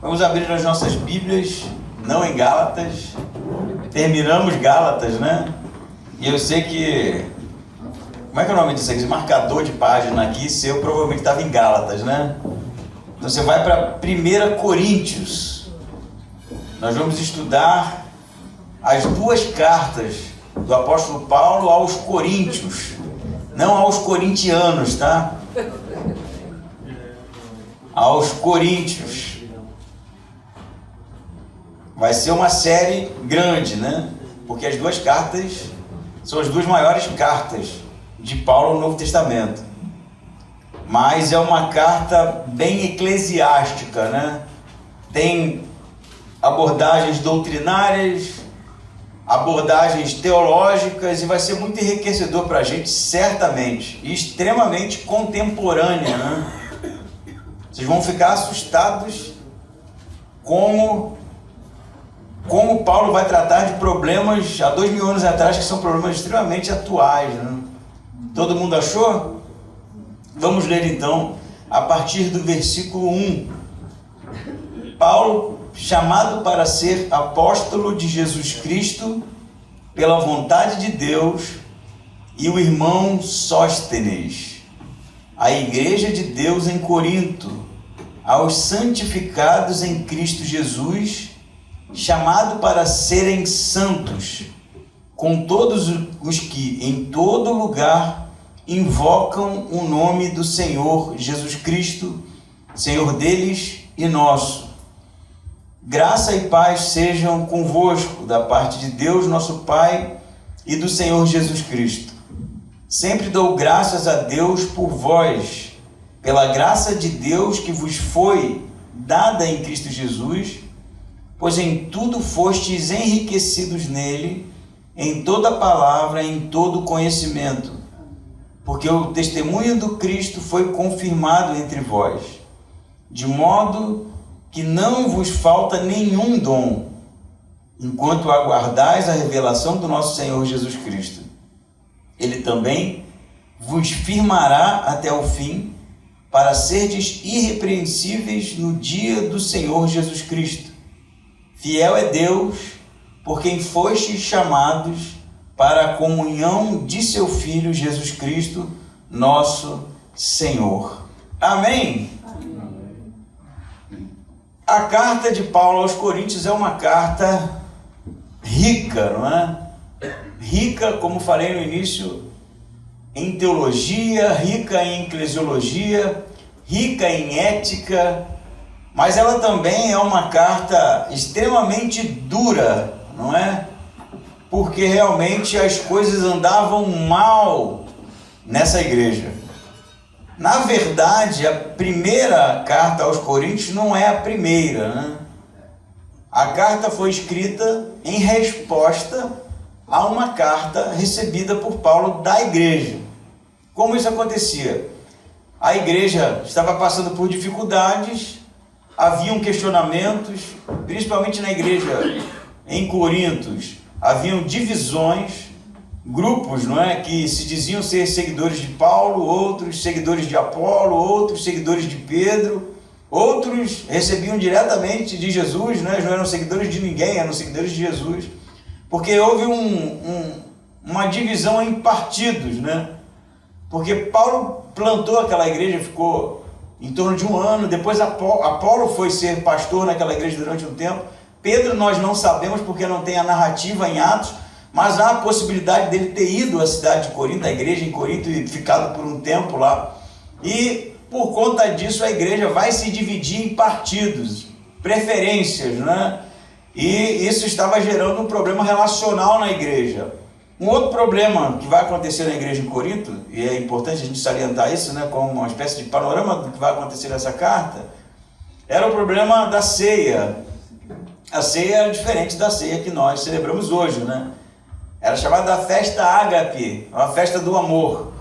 Vamos abrir as nossas Bíblias, não em Gálatas. Terminamos Gálatas, né? E eu sei que... Como é que é o nome disso aqui? Esse marcador de página aqui, seu, provavelmente estava em Gálatas, né? Então você vai para 1 Coríntios. Nós vamos estudar as duas cartas do apóstolo Paulo aos Coríntios. Não aos corintianos, tá? Aos Coríntios. Vai ser uma série grande, né? Porque as duas cartas são as duas maiores cartas de Paulo no Novo Testamento. Mas é uma carta bem eclesiástica, né? Tem abordagens doutrinárias, abordagens teológicas, e vai ser muito enriquecedor para a gente, certamente, e extremamente contemporânea, né? Vocês vão ficar assustados como Paulo vai tratar de problemas há 2000 anos atrás, que são problemas extremamente atuais, né? Todo mundo achou? Vamos ler então a partir do versículo 1. Paulo, chamado para ser apóstolo de Jesus Cristo, pela vontade de Deus, e o irmão Sóstenes, a igreja de Deus em Corinto, aos santificados em Cristo Jesus, chamado para serem santos, com todos os que em todo lugar invocam o nome do Senhor Jesus Cristo, Senhor deles e nosso. Graça e paz sejam convosco, da parte de Deus, nosso Pai, e do Senhor Jesus Cristo. Sempre dou graças a Deus por vós, pela graça de Deus que vos foi dada em Cristo Jesus, pois em tudo fostes enriquecidos nele, em toda palavra, em todo conhecimento, porque o testemunho do Cristo foi confirmado entre vós, de modo que não vos falta nenhum dom, enquanto aguardais a revelação do nosso Senhor Jesus Cristo. Ele também vos firmará até o fim, para serdes irrepreensíveis no dia do Senhor Jesus Cristo. Fiel é Deus, por quem fostes chamados para a comunhão de seu Filho Jesus Cristo, nosso Senhor. Amém? A carta de Paulo aos Coríntios é uma carta rica, não é? Rica, como falei no início, em teologia, rica em eclesiologia, rica em ética, mas ela também é uma carta extremamente dura, não é? Porque realmente as coisas andavam mal nessa igreja. Na verdade, a primeira carta aos Coríntios não é a primeira, né? A carta foi escrita em resposta a uma carta recebida por Paulo da igreja. Como isso acontecia? A igreja estava passando por dificuldades, haviam questionamentos, principalmente na igreja em Corintos, haviam divisões, grupos, não é, que se diziam ser seguidores de Paulo, outros seguidores de Apolo, outros seguidores de Pedro, outros recebiam diretamente de Jesus, não eram seguidores de ninguém, eram seguidores de Jesus, porque houve uma divisão em partidos, né? Porque Paulo plantou aquela igreja, ficou em torno de 1 ano, depois Apolo foi ser pastor naquela igreja durante um tempo. Pedro nós não sabemos porque não tem a narrativa em Atos, mas há a possibilidade dele ter ido à cidade de Corinto, à igreja em Corinto, e ficado por um tempo lá. E por conta disso a igreja vai se dividir em partidos, preferências, né? E isso estava gerando um problema relacional na igreja. Um outro problema que vai acontecer na igreja em Corinto, e é importante a gente salientar isso, né, como uma espécie de panorama do que vai acontecer nessa carta, era o problema da ceia. A ceia era diferente da ceia que nós celebramos hoje, né? Era chamada da festa ágape, uma festa do amor,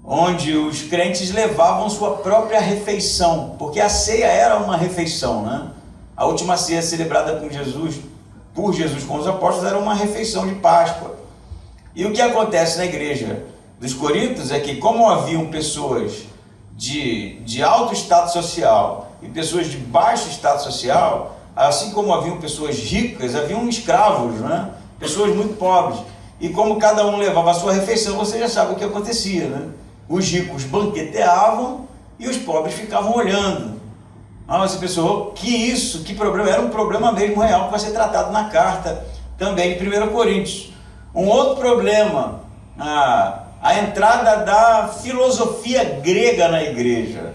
onde os crentes levavam sua própria refeição, porque a ceia era uma refeição, né? A última ceia celebrada por Jesus com os apóstolos era uma refeição de Páscoa. E o que acontece na igreja dos Coríntios é que, como haviam pessoas de alto status social e pessoas de baixo status social, assim como haviam pessoas ricas, haviam escravos, né? Pessoas muito pobres. E como cada um levava a sua refeição, você já sabe o que acontecia, né? Os ricos banqueteavam e os pobres ficavam olhando. Ah, você pensou, que problema, era um problema mesmo real que vai ser tratado na carta também em 1 Coríntios. Um outro problema, a entrada da filosofia grega na igreja.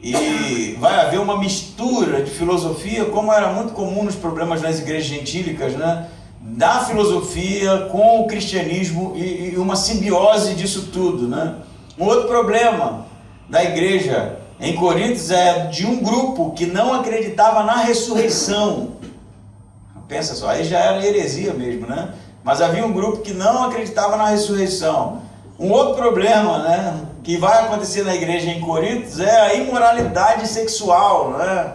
E vai haver uma mistura de filosofia, como era muito comum nos problemas nas igrejas gentílicas, né? Da filosofia com o cristianismo e uma simbiose disso tudo, né? Um outro problema da igreja em Coríntios é de um grupo que não acreditava na ressurreição. Pensa só, aí já era heresia mesmo, né? Mas havia um grupo que não acreditava na ressurreição. Um outro problema, né, que vai acontecer na igreja em Coríntios é a imoralidade sexual, né?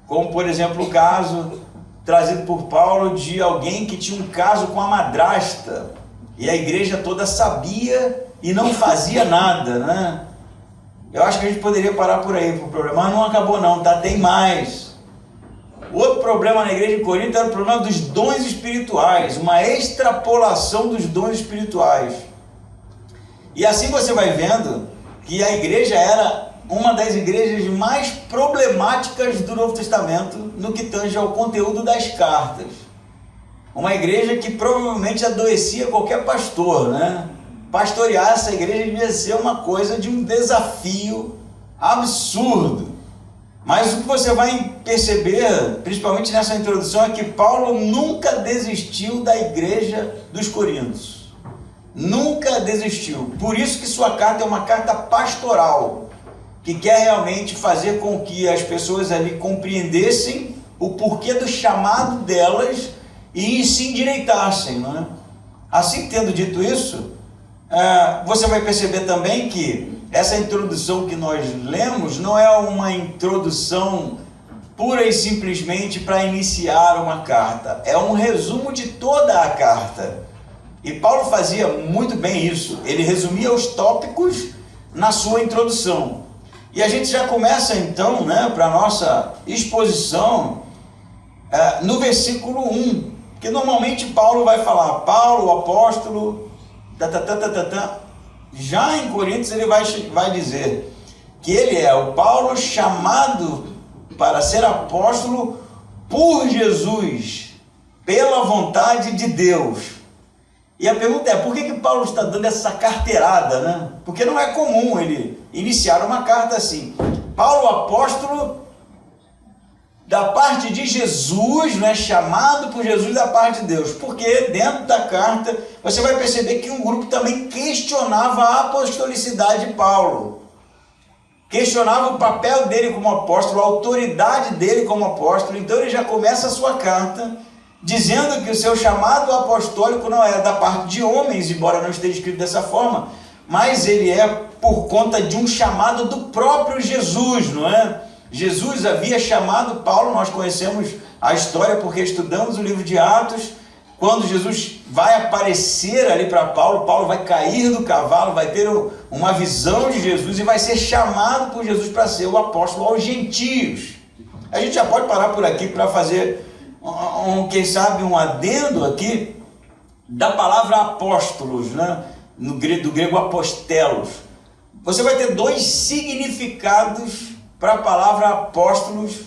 Como, por exemplo, o caso trazido por Paulo de alguém que tinha um caso com a madrasta e a igreja toda sabia e não fazia nada, né? Eu acho que a gente poderia parar por aí pro problema, mas não acabou não, tá? Tem mais. Outro problema na igreja de Corinto era o problema dos dons espirituais, uma extrapolação dos dons espirituais. E assim você vai vendo que a igreja era uma das igrejas mais problemáticas do Novo Testamento no que tange ao conteúdo das cartas. Uma igreja que provavelmente adoecia qualquer pastor, né? Pastorear essa igreja devia ser uma coisa de um desafio absurdo. Mas o que você vai perceber, principalmente nessa introdução, é que Paulo nunca desistiu da igreja dos Coríntios. Nunca desistiu. Por isso que sua carta é uma carta pastoral, que quer realmente fazer com que as pessoas ali compreendessem o porquê do chamado delas e se endireitassem, não é? Assim, tendo dito isso, você vai perceber também que essa introdução que nós lemos não é uma introdução pura e simplesmente para iniciar uma carta, é um resumo de toda a carta. E Paulo fazia muito bem isso, ele resumia os tópicos na sua introdução. E a gente já começa então, né, para a nossa exposição no versículo 1, que normalmente Paulo vai falar, Paulo, o apóstolo, já em Coríntios ele vai dizer que ele é o Paulo chamado para ser apóstolo por Jesus, pela vontade de Deus. E a pergunta é, por que Paulo está dando essa carteirada, né? Porque não é comum ele iniciar uma carta assim. Paulo, apóstolo da parte de Jesus, né? Chamado por Jesus da parte de Deus. Porque dentro da carta você vai perceber que um grupo também questionava a apostolicidade de Paulo. Questionava o papel dele como apóstolo, a autoridade dele como apóstolo. Então ele já começa a sua carta dizendo que o seu chamado apostólico não é da parte de homens, embora não esteja escrito dessa forma, mas ele é por conta de um chamado do próprio Jesus, não é? Jesus havia chamado Paulo, nós conhecemos a história porque estudamos o livro de Atos, quando Jesus vai aparecer ali para Paulo, Paulo vai cair do cavalo, vai ter uma visão de Jesus e vai ser chamado por Jesus para ser o apóstolo aos gentios. A gente já pode parar por aqui para fazer quem sabe um adendo aqui da palavra apóstolos, né? Do grego apostelos. Você vai ter dois significados para a palavra apóstolos,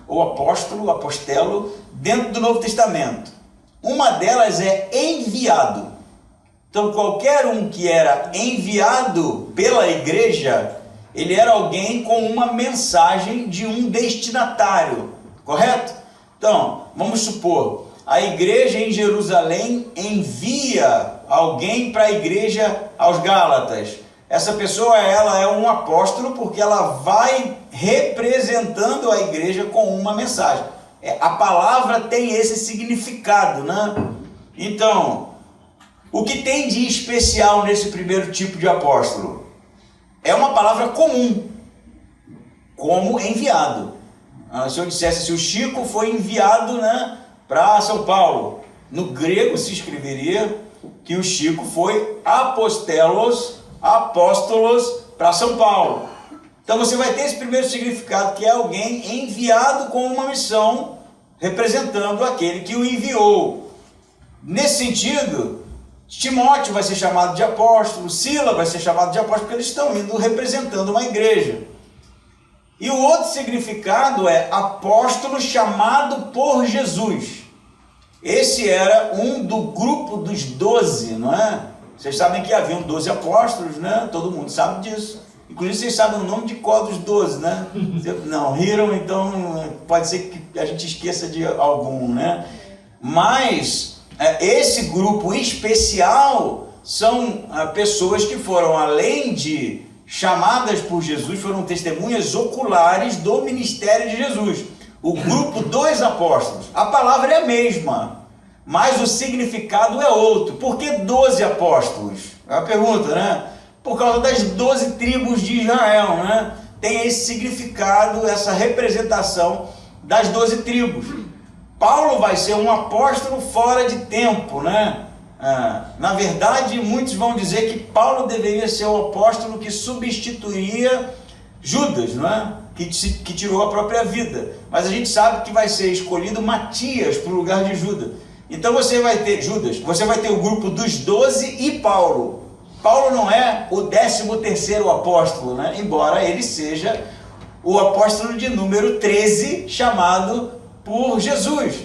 ou apóstolo, apostelo, dentro do Novo Testamento. Uma delas é enviado. Então qualquer um que era enviado pela igreja, ele era alguém com uma mensagem de um destinatário, correto? Então, vamos supor, a igreja em Jerusalém envia alguém para a igreja aos Gálatas. Essa pessoa, ela é um apóstolo porque ela vai representando a igreja com uma mensagem. A palavra tem esse significado, né? Então, o que tem de especial nesse primeiro tipo de apóstolo? É uma palavra comum, como enviado. Se eu dissesse se o Chico foi enviado, né, para São Paulo, no grego se escreveria que o Chico foi apóstolos para São Paulo. Então você vai ter esse primeiro significado, que é alguém enviado com uma missão, representando aquele que o enviou. Nesse sentido, Timóteo vai ser chamado de apóstolo, Sila vai ser chamado de apóstolo, porque eles estão indo representando uma igreja. E o outro significado é apóstolo chamado por Jesus. Esse era um do grupo dos 12, não é? Vocês sabem que haviam 12 apóstolos, né? Todo mundo sabe disso. Inclusive vocês sabem o nome de qual dos 12, né? Não, riram, então pode ser que a gente esqueça de algum, né? Mas esse grupo especial são pessoas que foram, além de chamadas por Jesus, foram testemunhas oculares do ministério de Jesus. O grupo dos apóstolos, a palavra é a mesma, mas o significado é outro. Por que 12 apóstolos? É a pergunta, né? Por causa das 12 tribos de Israel, né? Tem esse significado, essa representação das 12 tribos. Paulo vai ser um apóstolo fora de tempo, né? Na verdade, muitos vão dizer que Paulo deveria ser o apóstolo que substituiria Judas, não é? Que tirou a própria vida. Mas a gente sabe que vai ser escolhido Matias para o lugar de Judas. Então você vai ter Judas, você vai ter o grupo dos 12 e Paulo. Paulo não é o 13º apóstolo, né? Embora ele seja o apóstolo de número 13, chamado por Jesus.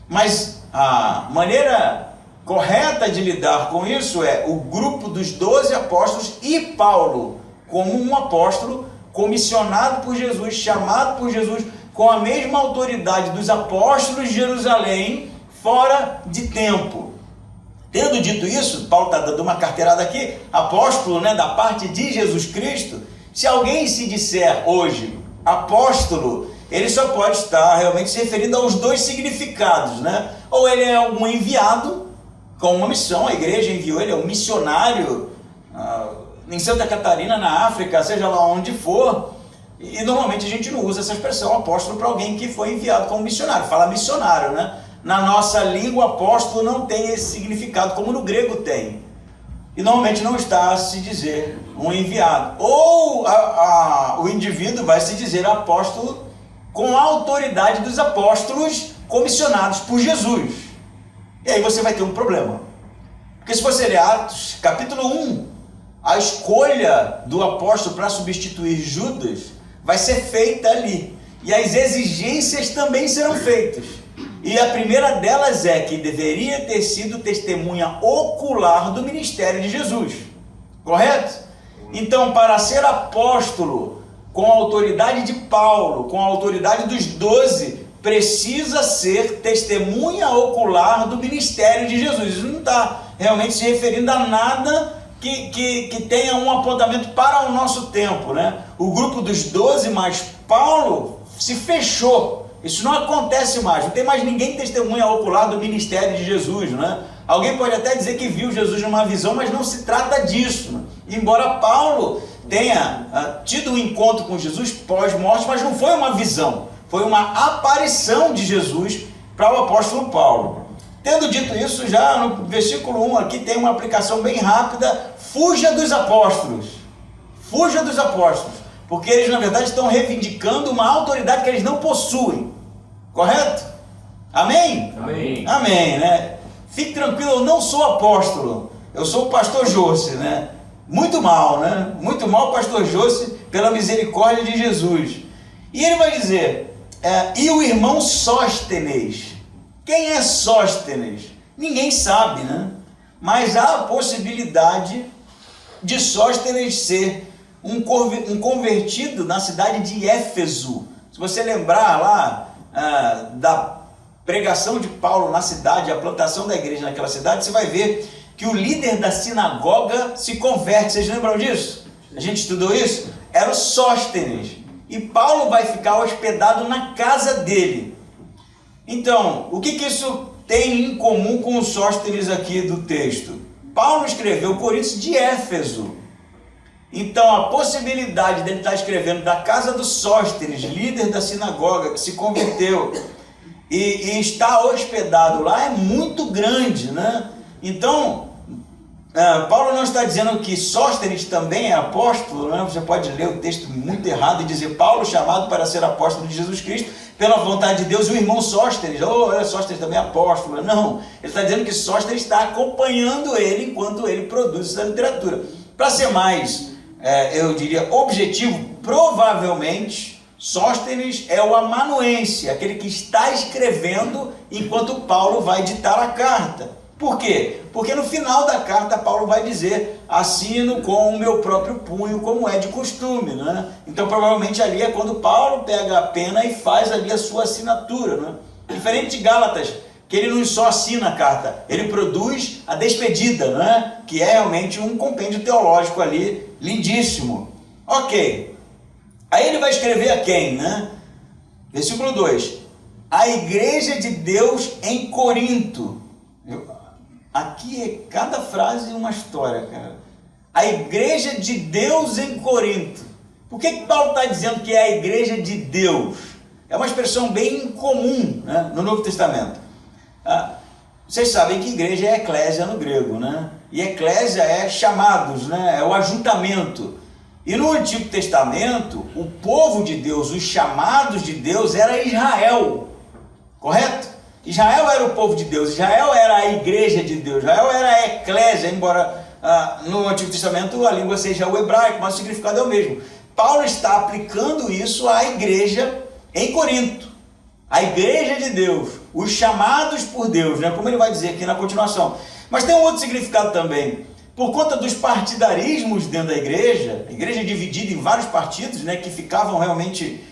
Mas a maneira correta de lidar com isso é o grupo dos 12 apóstolos e Paulo, como um apóstolo comissionado por Jesus, chamado por Jesus, com a mesma autoridade dos apóstolos de Jerusalém, fora de tempo. Tendo dito isso, Paulo está dando uma carteirada aqui, apóstolo, né, da parte de Jesus Cristo. Se alguém se disser hoje apóstolo, ele só pode estar realmente se referindo aos dois significados, né? Ou ele é um enviado com uma missão, a igreja enviou ele, é um missionário em Santa Catarina, na África, seja lá onde for, e normalmente a gente não usa essa expressão apóstolo para alguém que foi enviado como missionário, fala missionário, né? Na nossa língua, apóstolo não tem esse significado, como no grego tem. E normalmente não está a se dizer um enviado. Ou o indivíduo vai se dizer apóstolo com a autoridade dos apóstolos comissionados por Jesus. E aí você vai ter um problema. Porque se você ler Atos, capítulo 1, a escolha do apóstolo para substituir Judas vai ser feita ali. E as exigências também serão feitas. E a primeira delas é que deveria ter sido testemunha ocular do ministério de Jesus. Correto? Então, para ser apóstolo com a autoridade de Paulo, com a autoridade dos 12, precisa ser testemunha ocular do ministério de Jesus. Isso não está realmente se referindo a nada que tenha um apontamento para o nosso tempo, né? O grupo dos 12, mas Paulo se fechou. Isso não acontece mais, não tem mais ninguém testemunha ocular do ministério de Jesus, né? Alguém pode até dizer que viu Jesus numa visão, mas não se trata disso, né? Embora Paulo tenha tido um encontro com Jesus pós-morte, mas não foi uma visão, foi uma aparição de Jesus para o apóstolo Paulo. Tendo dito isso, já no versículo 1 aqui tem uma aplicação bem rápida: fuja dos apóstolos, porque eles na verdade estão reivindicando uma autoridade que eles não possuem. Correto? Amém? Amém. Amém, né? Fique tranquilo, eu não sou apóstolo, eu sou o pastor Jossi, né? Muito mal, né? Muito mal, pastor Jossi, pela misericórdia de Jesus. E ele vai dizer, e o irmão Sóstenes. Quem é Sóstenes? Ninguém sabe, né? Mas há a possibilidade de Sóstenes ser um convertido na cidade de Éfeso. Se você lembrar lá da pregação de Paulo na cidade, a plantação da igreja naquela cidade, você vai ver que o líder da sinagoga se converte. Vocês lembram disso? A gente estudou isso? Era o Sóstenes. E Paulo vai ficar hospedado na casa dele. Então, o que isso tem em comum com o Sóstenes aqui do texto? Paulo escreveu Coríntios de Éfeso. Então, a possibilidade dele estar escrevendo da casa do Sóstenes, líder da sinagoga, que se converteu e está hospedado lá, é muito grande, né? Então, Paulo não está dizendo que Sóstenes também é apóstolo, né? Você pode ler o texto muito errado e dizer Paulo chamado para ser apóstolo de Jesus Cristo pela vontade de Deus, e o irmão Sóstenes, Sóstenes também é apóstolo. Não, ele está dizendo que Sóstenes está acompanhando ele enquanto ele produz essa literatura. Para ser mais, eu diria, objetivo, provavelmente Sóstenes é o amanuense, aquele que está escrevendo enquanto Paulo vai ditar a carta. Por quê? Porque no final da carta Paulo vai dizer: assino com o meu próprio punho, como é de costume, né? Então provavelmente ali é quando Paulo pega a pena e faz ali a sua assinatura, né? Diferente de Gálatas, que ele não só assina a carta, ele produz a despedida, né? Que é realmente um compêndio teológico ali, lindíssimo. Ok, aí ele vai escrever a quem, né? Versículo 2: a igreja de Deus em Corinto. Aqui é cada frase uma história, cara. A igreja de Deus em Corinto. Por que Paulo está dizendo que é a igreja de Deus? É uma expressão bem incomum, né, no Novo Testamento. Vocês sabem que igreja é eclésia no grego, né? E eclésia é chamados, né? É o ajuntamento. E no Antigo Testamento, o povo de Deus, os chamados de Deus, era Israel. Correto? Israel era o povo de Deus, Israel era a igreja de Deus, Israel era a eclésia, embora no Antigo Testamento a língua seja o hebraico, mas o significado é o mesmo. Paulo está aplicando isso à igreja em Corinto, a igreja de Deus, os chamados por Deus, né? Como ele vai dizer aqui na continuação. Mas tem um outro significado também. Por conta dos partidarismos dentro da igreja, a igreja dividida em vários partidos, né, que ficavam realmente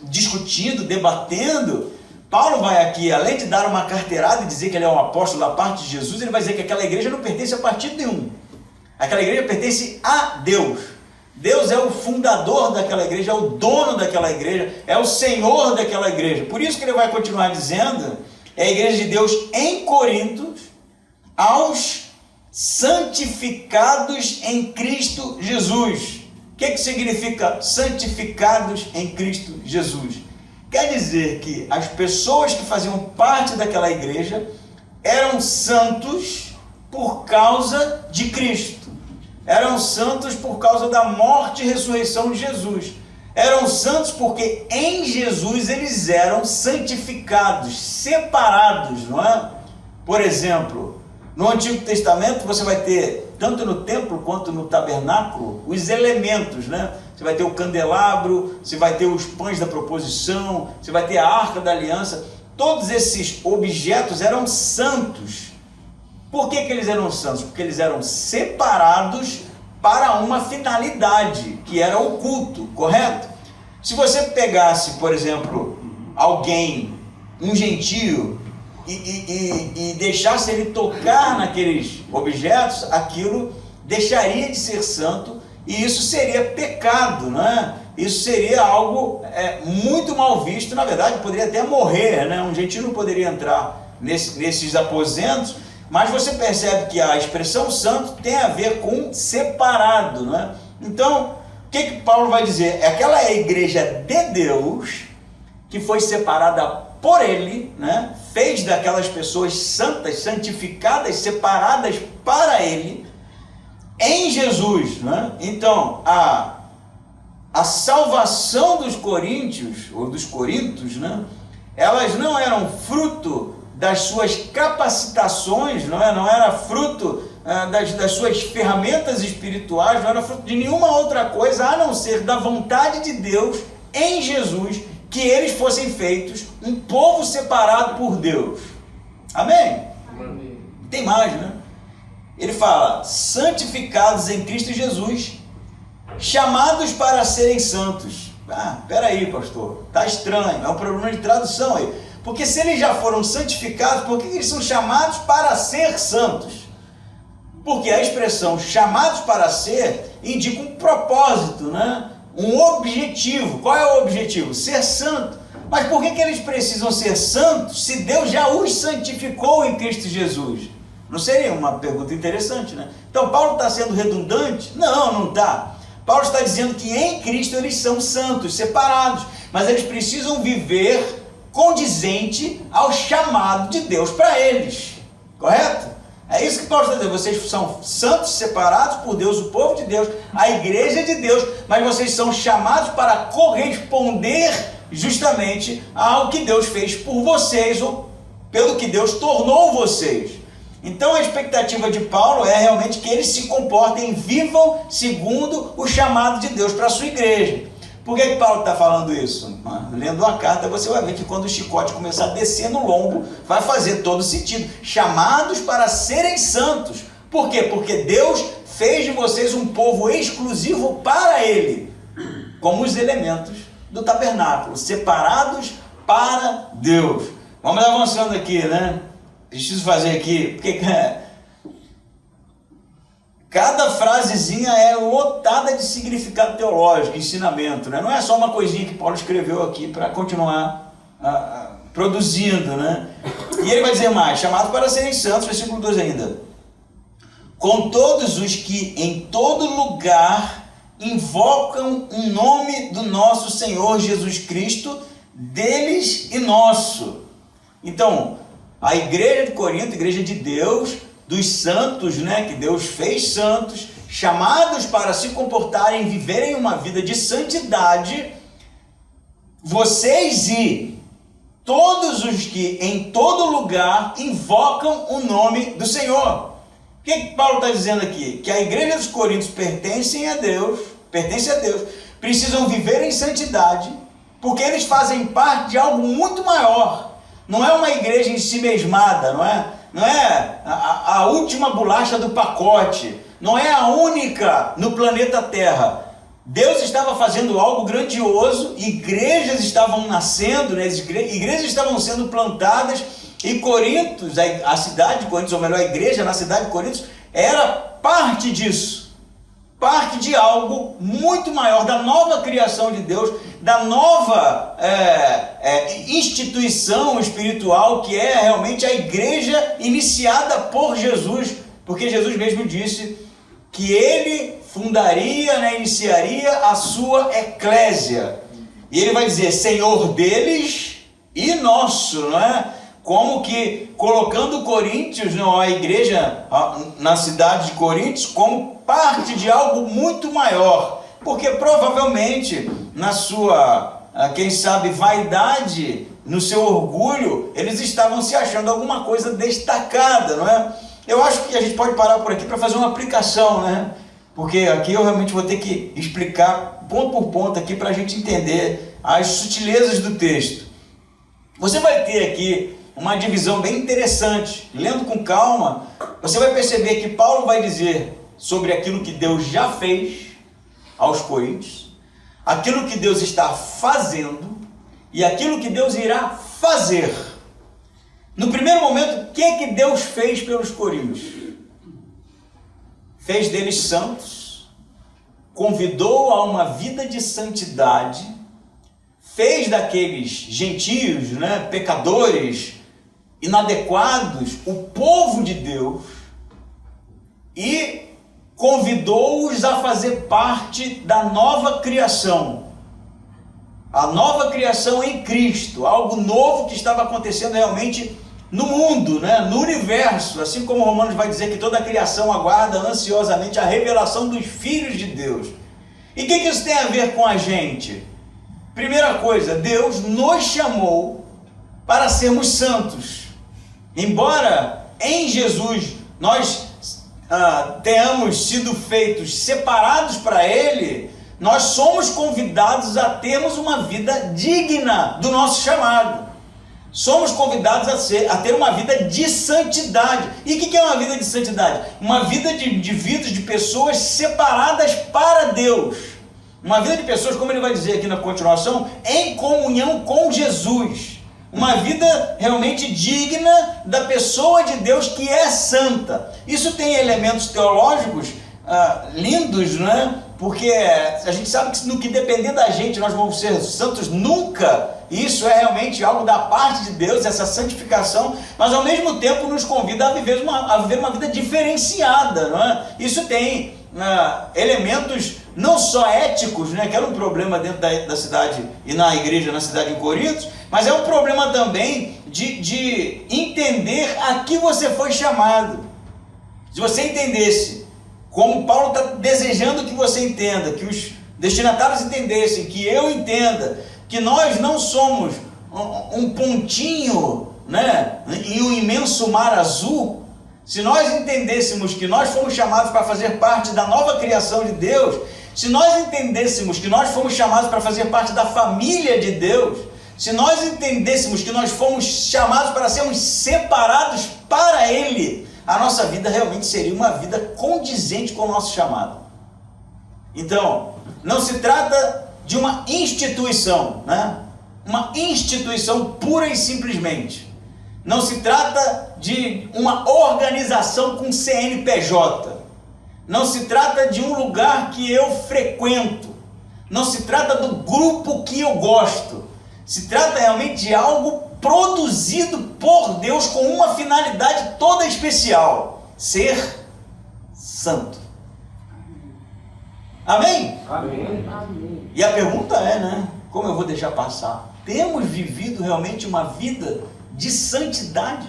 discutindo, debatendo, Paulo vai aqui, além de dar uma carteirada e dizer que ele é um apóstolo da parte de Jesus, ele vai dizer que aquela igreja não pertence a partido nenhum. Aquela igreja pertence a Deus. Deus é o fundador daquela igreja, é o dono daquela igreja, é o Senhor daquela igreja. Por isso que ele vai continuar dizendo, é a igreja de Deus em Corinto, aos santificados em Cristo Jesus. O que significa santificados em Cristo Jesus? Quer dizer que as pessoas que faziam parte daquela igreja eram santos por causa de Cristo. Eram santos por causa da morte e ressurreição de Jesus. Eram santos porque em Jesus eles eram santificados, separados, não é? Por exemplo, no Antigo Testamento você vai ter, tanto no templo quanto no tabernáculo, os elementos, né? Você vai ter o candelabro, você vai ter os pães da proposição, você vai ter a arca da aliança. Todos esses objetos eram santos. Por que eles eram santos? Porque eles eram separados para uma finalidade, que era o culto, correto? Se você pegasse, por exemplo, alguém, um gentio, e deixasse ele tocar naqueles objetos, aquilo deixaria de ser santo, e isso seria pecado, né? Isso seria algo muito mal visto. Na verdade, poderia até morrer, né? Um gentio não poderia entrar nesses aposentos, mas você percebe que a expressão santo tem a ver com separado, né? Então, o que Paulo vai dizer? Aquela é a igreja de Deus, que foi separada por ele, né? Fez daquelas pessoas santas, santificadas, separadas para ele, em Jesus, né? Então, a salvação dos coríntios, ou dos corintos, né? Elas não eram fruto das suas capacitações, não era fruto das suas ferramentas espirituais, não era fruto de nenhuma outra coisa, a não ser da vontade de Deus em Jesus, que eles fossem feitos um povo separado por Deus. Amém? Amém. Tem mais, né? Ele fala, santificados em Cristo Jesus, chamados para serem santos. Peraí, pastor, tá estranho, é um problema de tradução aí. Porque se eles já foram santificados, por que eles são chamados para ser santos? Porque a expressão chamados para ser indica um propósito, né? Um objetivo. Qual é o objetivo? Ser santo. Mas por que eles precisam ser santos se Deus já os santificou em Cristo Jesus? Não seria uma pergunta interessante, né? Então Paulo está sendo redundante? Não está. Paulo está dizendo que em Cristo eles são santos, separados, mas eles precisam viver condizente ao chamado de Deus para eles, correto? É isso que Paulo está dizendo, vocês são santos, separados por Deus, o povo de Deus, a igreja de Deus, mas vocês são chamados para corresponder justamente ao que Deus fez por vocês, ou pelo que Deus tornou vocês. Então a expectativa de Paulo é realmente que eles se comportem, vivam segundo o chamado de Deus para a sua igreja. Por que Paulo está falando isso? Lendo a carta você vai ver que quando o chicote começar a descer no lombo, vai fazer todo sentido. Chamados para serem santos. Por quê? Porque Deus fez de vocês um povo exclusivo para Ele, como os elementos do tabernáculo, separados para Deus. Vamos avançando aqui, né? Preciso fazer aqui, porque cada frasezinha é lotada de significado teológico, ensinamento, né? Não é só uma coisinha que Paulo escreveu aqui para continuar produzindo, né? E ele vai dizer mais, chamados para serem santos, versículo 2 ainda. Com todos os que em todo lugar invocam o nome do nosso Senhor Jesus Cristo, deles e nosso. Então, a igreja de Corinto, a igreja de Deus, dos santos, né, que Deus fez santos, chamados para se comportarem, viverem uma vida de santidade, vocês e todos os que em todo lugar invocam o nome do Senhor. O que Paulo está dizendo aqui? Que a igreja dos Coríntios pertence a Deus, precisam viver em santidade, porque eles fazem parte de algo muito maior. Não é uma igreja em si mesmada, não é a última bolacha do pacote, não é a única no planeta Terra. Deus estava fazendo algo grandioso, igrejas estavam nascendo, né? Igrejas estavam sendo plantadas, e Corintos, a cidade de Corintos, ou melhor, a igreja na cidade de Corintos, era parte disso, parte de algo muito maior, da nova criação de Deus, da nova instituição espiritual, que é realmente a igreja iniciada por Jesus, porque Jesus mesmo disse que ele fundaria, né, iniciaria a sua eclésia, e ele vai dizer Senhor deles e nosso, não é? Como que colocando Coríntios, não, a igreja na cidade de Coríntios, como parte de algo muito maior, porque provavelmente na sua, quem sabe, vaidade, no seu orgulho, eles estavam se achando alguma coisa destacada, não é? Eu acho que a gente pode parar por aqui para fazer uma aplicação, né? Porque aqui eu realmente vou ter que explicar ponto por ponto aqui para a gente entender as sutilezas do texto. Você vai ter aqui uma divisão bem interessante. Lendo com calma, você vai perceber que Paulo vai dizer sobre aquilo que Deus já fez aos Coríntios, aquilo que Deus está fazendo e aquilo que Deus irá fazer. No primeiro momento, o que Deus fez pelos Coríntios? Fez deles santos, convidou a uma vida de santidade, fez daqueles gentios, né, pecadores, inadequados, o povo de Deus, e convidou-os a fazer parte da nova criação. A nova criação em Cristo, algo novo que estava acontecendo realmente no mundo, né? No universo, assim como Romanos vai dizer que toda a criação aguarda ansiosamente a revelação dos filhos de Deus. E o que isso tem a ver com a gente? Primeira coisa, Deus nos chamou para sermos santos. Embora em Jesus nós tenhamos sido feitos separados para Ele, nós somos convidados a termos uma vida digna do nosso chamado. Somos convidados a ter uma vida de santidade. E o que é uma vida de santidade? Uma vida de indivíduos, de pessoas separadas para Deus. Uma vida de pessoas, como ele vai dizer aqui na continuação, em comunhão com Jesus. Uma vida realmente digna da pessoa de Deus que é santa. Isso tem elementos teológicos lindos, né? Porque a gente sabe que no que depender da gente nós vamos ser santos nunca. Isso é realmente algo da parte de Deus, essa santificação, mas ao mesmo tempo nos convida a viver uma vida diferenciada, não é? Isso tem elementos não só éticos, né, que era um problema dentro da cidade e na igreja na cidade de Corinto, mas é um problema também de entender a que você foi chamado. se você entendesse, como Paulo está desejando que você entenda, que os destinatários entendessem, que eu entenda, que nós não somos um pontinho, né, em um imenso mar azul. Se nós entendêssemos que nós fomos chamados para fazer parte da nova criação de Deus, se nós entendêssemos que nós fomos chamados para fazer parte da família de Deus, se nós entendêssemos que nós fomos chamados para sermos separados para Ele, a nossa vida realmente seria uma vida condizente com o nosso chamado. Então, não se trata de uma instituição, né? Uma instituição pura e simplesmente. Não se trata de uma organização com CNPJ. Não se trata de um lugar que eu frequento. Não se trata do grupo que eu gosto. Se trata realmente de algo produzido por Deus com uma finalidade toda especial: ser santo. Amém? Amém. E a pergunta é, né? Como eu vou deixar passar? Temos vivido realmente uma vida de santidade?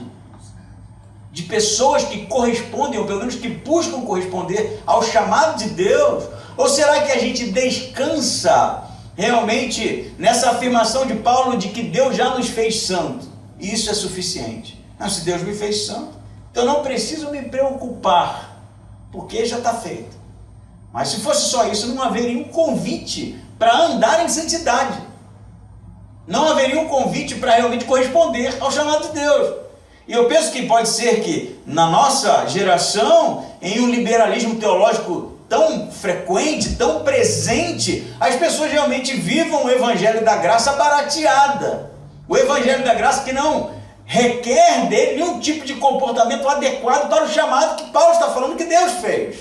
De pessoas que correspondem, ou pelo menos que buscam corresponder ao chamado de Deus? Ou será que a gente descansa realmente nessa afirmação de Paulo de que Deus já nos fez santo? E isso é suficiente. Não, se Deus me fez santo, então não preciso me preocupar, porque já está feito. Mas se fosse só isso, não haveria um convite para andar em santidade. Não haveria um convite para realmente corresponder ao chamado de Deus. E eu penso que pode ser que na nossa geração, em um liberalismo teológico tão frequente, tão presente, as pessoas realmente vivam o evangelho da graça barateada. O evangelho da graça que não requer dele nenhum tipo de comportamento adequado para o chamado que Paulo está falando que Deus fez.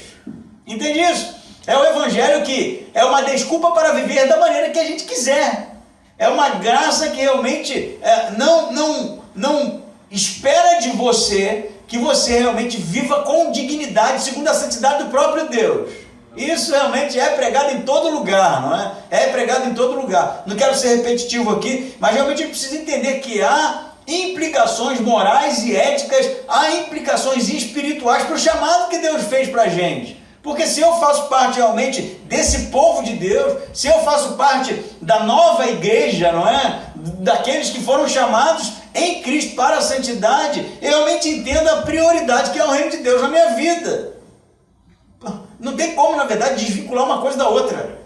Entende isso? É o evangelho que é uma desculpa para viver da maneira que a gente quiser. É uma graça que realmente não espera de você que você realmente viva com dignidade, segundo a santidade do próprio Deus. Isso realmente é pregado em todo lugar, não é? É pregado em todo lugar. Não quero ser repetitivo aqui, mas realmente a gente precisa entender que há implicações morais e éticas, há implicações espirituais para o chamado que Deus fez para a gente. Porque se eu faço parte realmente desse povo de Deus, se eu faço parte da nova igreja, não é? Daqueles que foram chamados em Cristo para a santidade, eu realmente entendo a prioridade que é o reino de Deus na minha vida. Não tem como, na verdade, desvincular uma coisa da outra.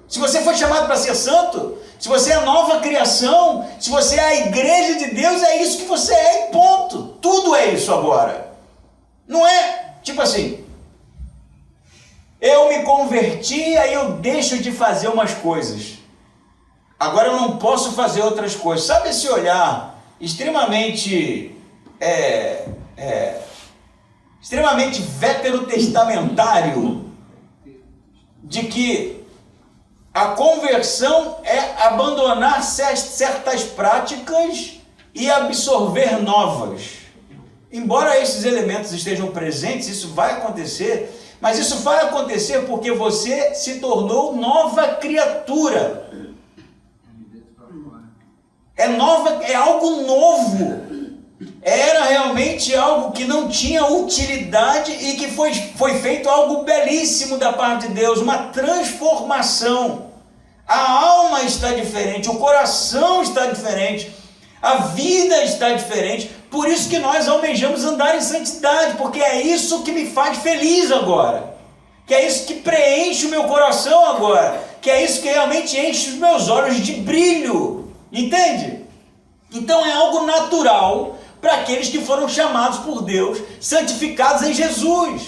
Se você foi chamado para ser santo, se você é a nova criação, se você é a igreja de Deus, é isso que você é e ponto. Tudo é isso agora. Não é tipo assim, eu me converti, aí eu deixo de fazer umas coisas. Agora eu não posso fazer outras coisas. Sabe esse olhar extremamente veterotestamentário de que a conversão é abandonar certas práticas e absorver novas? Embora esses elementos estejam presentes, isso vai acontecer. Mas isso vai acontecer porque você se tornou nova criatura. É algo novo. Era realmente algo que não tinha utilidade e que foi feito algo belíssimo da parte de Deus, uma transformação. A alma está diferente, o coração está diferente, a vida está diferente. Por isso que nós almejamos andar em santidade, porque é isso que me faz feliz agora, que é isso que preenche o meu coração agora, que é isso que realmente enche os meus olhos de brilho, entende? Então é algo natural para aqueles que foram chamados por Deus, santificados em Jesus.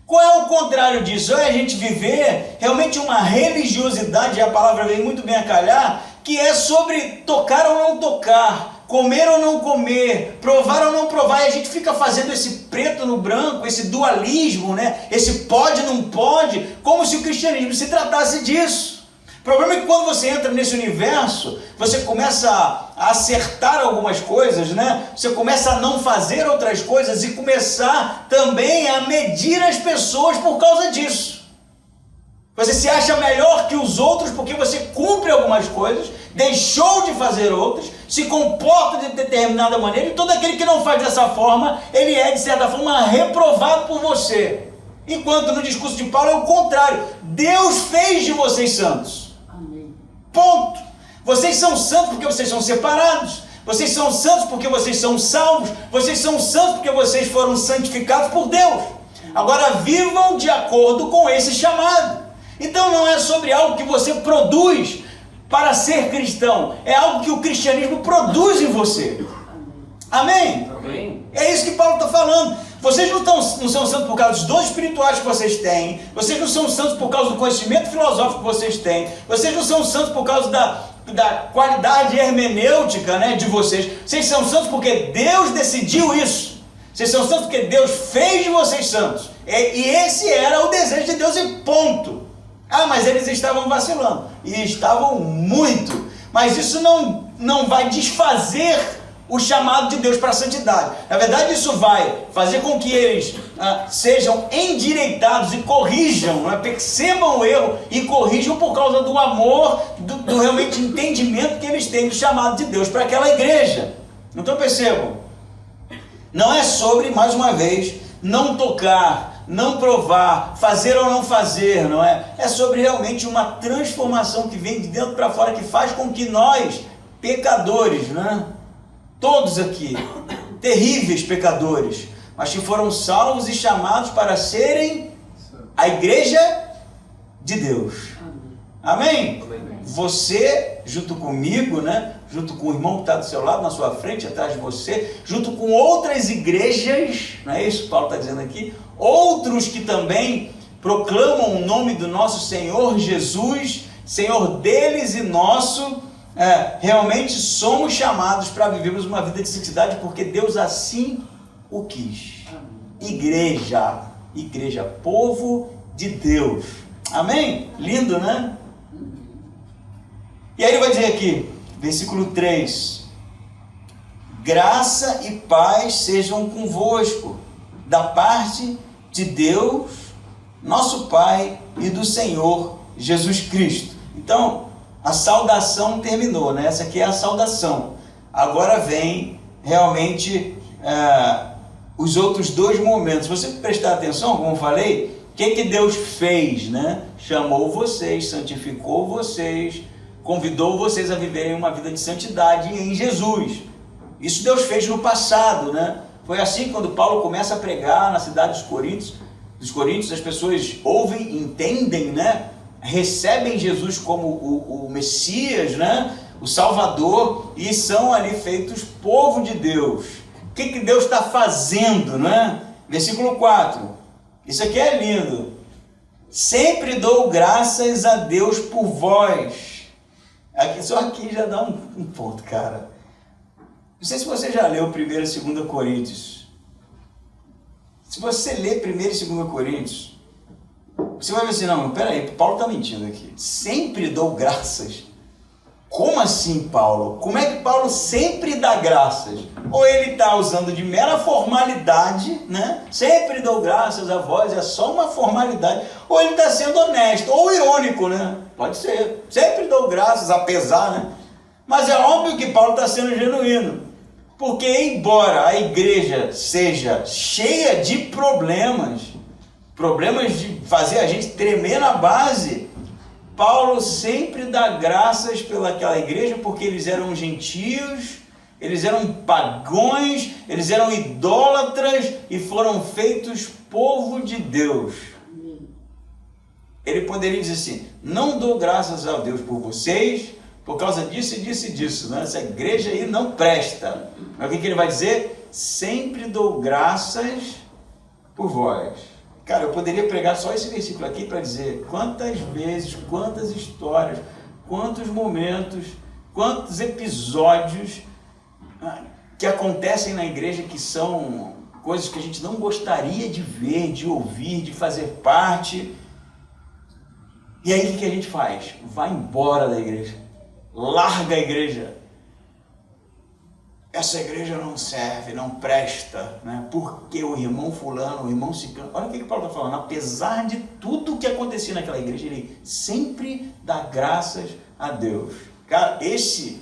Qual é o contrário disso? É a gente viver realmente uma religiosidade, e a palavra vem muito bem a calhar, que é sobre tocar ou não tocar, comer ou não comer, provar ou não provar, e a gente fica fazendo esse preto no branco, esse dualismo, né? Esse pode, não pode, como se o cristianismo se tratasse disso. O problema é que quando você entra nesse universo, você começa a acertar algumas coisas, né? Você começa a não fazer outras coisas e começar também a medir as pessoas por causa disso. Você se acha melhor que os outros porque você cumpre algumas coisas, deixou de fazer outras, se comporta de determinada maneira, e todo aquele que não faz dessa forma, ele é, de certa forma, reprovado por você. Enquanto no discurso de Paulo é o contrário. Deus fez de vocês santos. Amém. Ponto. Vocês são santos porque vocês são separados. Vocês são santos porque vocês são salvos. Vocês são santos porque vocês foram santificados por Deus. Agora vivam de acordo com esse chamado. Então não é sobre algo que você produz para ser cristão. É algo que o cristianismo produz em você. Amém? Amém. É isso que Paulo está falando. Vocês não são santos por causa dos dons espirituais que vocês têm. Vocês não são santos por causa do conhecimento filosófico que vocês têm. Vocês não são santos por causa da qualidade hermenêutica, né, de vocês. Vocês são santos porque Deus decidiu isso. Vocês são santos porque Deus fez de vocês santos. E esse era o desejo de Deus e ponto. Ah, mas eles estavam vacilando. E estavam muito. Mas isso não vai desfazer o chamado de Deus para a santidade. Na verdade, isso vai fazer com que eles sejam endireitados e corrijam, percebam o erro e corrijam por causa do amor, do realmente entendimento que eles têm do chamado de Deus para aquela igreja. Então percebam, não é sobre, mais uma vez, não tocar, não provar, fazer ou não fazer, não é? É sobre realmente uma transformação que vem de dentro para fora, que faz com que nós, pecadores, né? Todos aqui, terríveis pecadores, mas que foram salvos e chamados para serem a igreja de Deus. Amém? Amém? Você, junto comigo, né? Junto com o irmão que está do seu lado, na sua frente, atrás de você, junto com outras igrejas, não é isso que Paulo está dizendo aqui? Outros que também proclamam o nome do nosso Senhor Jesus, Senhor deles e nosso. Realmente somos chamados para vivermos uma vida de santidade porque Deus assim o quis. Igreja, povo de Deus. Amém? Lindo, né? E aí ele vai dizer aqui, versículo 3: graça e paz sejam convosco, da parte de Deus, nosso Pai, e do Senhor Jesus Cristo. Então, a saudação terminou, né? Essa aqui é a saudação. Agora vem realmente os outros dois momentos. Se você prestar atenção, como eu falei, o que Deus fez, né? Chamou vocês, santificou vocês, convidou vocês a viverem uma vida de santidade em Jesus. Isso Deus fez no passado, né? Foi assim quando Paulo começa a pregar na cidade dos Coríntios, as pessoas ouvem, entendem, né? Recebem Jesus como o Messias, né? O Salvador, e são ali feitos povo de Deus. O que Deus está fazendo, né? Versículo 4, isso aqui é lindo. Sempre dou graças a Deus por vós. Só aqui já dá um ponto, cara. Não sei se você já leu 1 e 2 Coríntios. Se você ler 1 e 2 Coríntios, você vai ver assim, não, peraí, Paulo está mentindo aqui. Sempre dou graças. Como assim, Paulo? Como é que Paulo sempre dá graças? Ou ele está usando de mera formalidade, né? Sempre dou graças a vós, é só uma formalidade. Ou ele está sendo honesto, ou irônico, né? Pode ser. Sempre dou graças, apesar, né? Mas é óbvio que Paulo está sendo genuíno. Porque embora a igreja seja cheia de problemas de fazer a gente tremer na base, Paulo sempre dá graças pelaquela igreja, porque eles eram gentios, eles eram pagãos, eles eram idólatras e foram feitos povo de Deus. Ele poderia dizer assim, não dou graças a Deus por vocês, por causa disso e disso e disso, né? Essa igreja aí não presta. Mas o que ele vai dizer? Sempre dou graças por vós. Cara, eu poderia pregar só esse versículo aqui para dizer quantas vezes, quantas histórias, quantos momentos, quantos episódios que acontecem na igreja que são coisas que a gente não gostaria de ver, de ouvir, de fazer parte. E aí o que a gente faz? Vai embora da igreja, larga a igreja. essa igreja não serve, não presta, né? Porque o irmão fulano, o irmão ciclano, olha o que Paulo está falando, apesar de tudo que acontecia naquela igreja, ele sempre dá graças a Deus. Cara, esse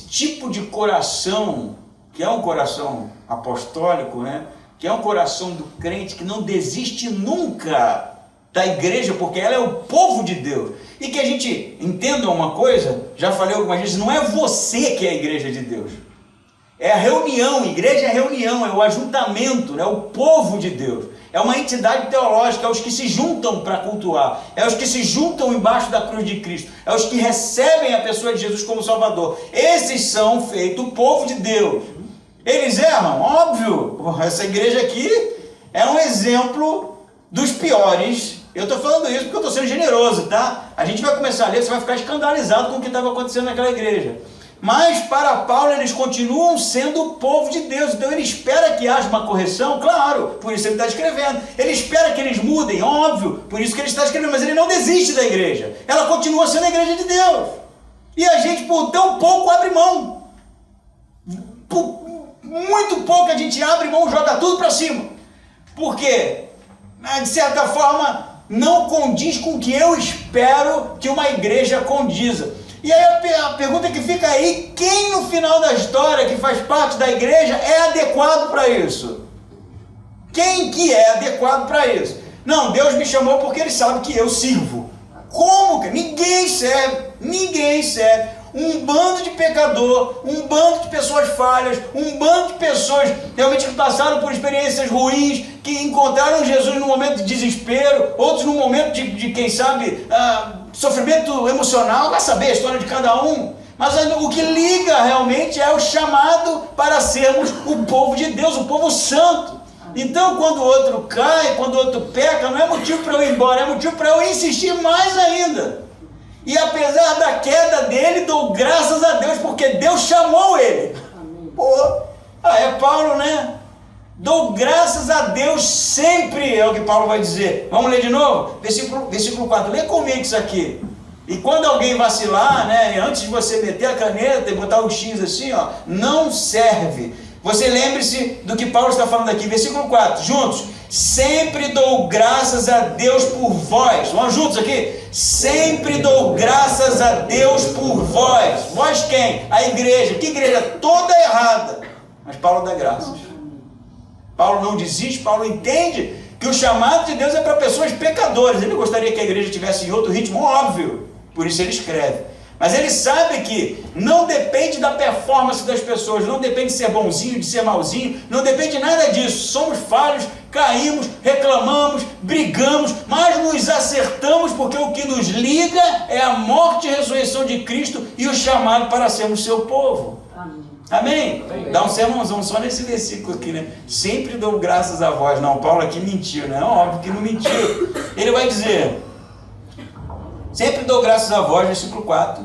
tipo de coração, que é um coração apostólico, né? Que é um coração do crente que não desiste nunca da igreja, porque ela é o povo de Deus. E que a gente entenda uma coisa, já falei algumas vezes, não é você que é a igreja de Deus. É a reunião, igreja é reunião, é o ajuntamento, é o povo de Deus. É uma entidade teológica, é os que se juntam para cultuar, é os que se juntam embaixo da cruz de Cristo, é os que recebem a pessoa de Jesus como Salvador. Esses são feitos o povo de Deus. Eles erram? Óbvio. Essa igreja aqui é um exemplo dos piores. Eu estou falando isso porque eu estou sendo generoso, tá? A gente vai começar a ler, você vai ficar escandalizado com o que estava acontecendo naquela igreja. Mas para Paulo eles continuam sendo o povo de Deus, então ele espera que haja uma correção, claro, por isso ele está escrevendo. Ele espera que eles mudem, óbvio, por isso que ele está escrevendo, mas ele não desiste da igreja. Ela continua sendo a igreja de Deus. E a gente por tão pouco abre mão. Por muito pouco a gente abre mão, joga tudo para cima. Porque, de certa forma, não condiz com o que eu espero que uma igreja condiza. E aí a pergunta que fica aí, quem no final da história que faz parte da igreja é adequado para isso? Quem que é adequado para isso? Não, Deus me chamou porque Ele sabe que eu sirvo. Como? Ninguém serve, ninguém serve. Um bando de pecador, um bando de pessoas falhas, um bando de pessoas realmente que passaram por experiências ruins, que encontraram Jesus no momento de desespero, outros no momento de quem sabe, sofrimento emocional, vai saber a história de cada um. Mas o que liga realmente é o chamado para sermos o povo de Deus, o povo santo. Então quando o outro cai, quando o outro peca, não é motivo para eu ir embora, é motivo para eu insistir mais ainda. E apesar da queda dele, dou graças a Deus, porque Deus chamou ele. É Paulo, né? Dou graças a Deus sempre, é o que Paulo vai dizer. Vamos ler de novo? Versículo 4, lê comigo isso aqui. E quando alguém vacilar, né, antes de você meter a caneta e botar o X assim, ó, não serve. Você lembre-se do que Paulo está falando aqui, versículo 4, juntos. Sempre dou graças a Deus por vós. Vamos juntos aqui? Sempre dou graças a Deus por vós. Vós quem? A igreja. Que igreja? Toda errada. Mas Paulo dá graças. Paulo não desiste, Paulo entende que o chamado de Deus é para pessoas pecadoras. Ele gostaria que a igreja tivesse em outro ritmo, óbvio. Por isso ele escreve. Mas ele sabe que não depende da performance das pessoas, não depende de ser bonzinho, de ser malzinho, não depende de nada disso. Somos falhos, caímos, reclamamos, brigamos, mas nos acertamos porque o que nos liga é a morte e a ressurreição de Cristo e o chamado para sermos seu povo. Amém? Amém? Dá um sermãozão só nesse versículo aqui, né? Sempre dou graças a vós. Não, Paulo aqui mentiu, né? Óbvio que não mentiu. Ele vai dizer... Sempre dou graças a vós, versículo 4,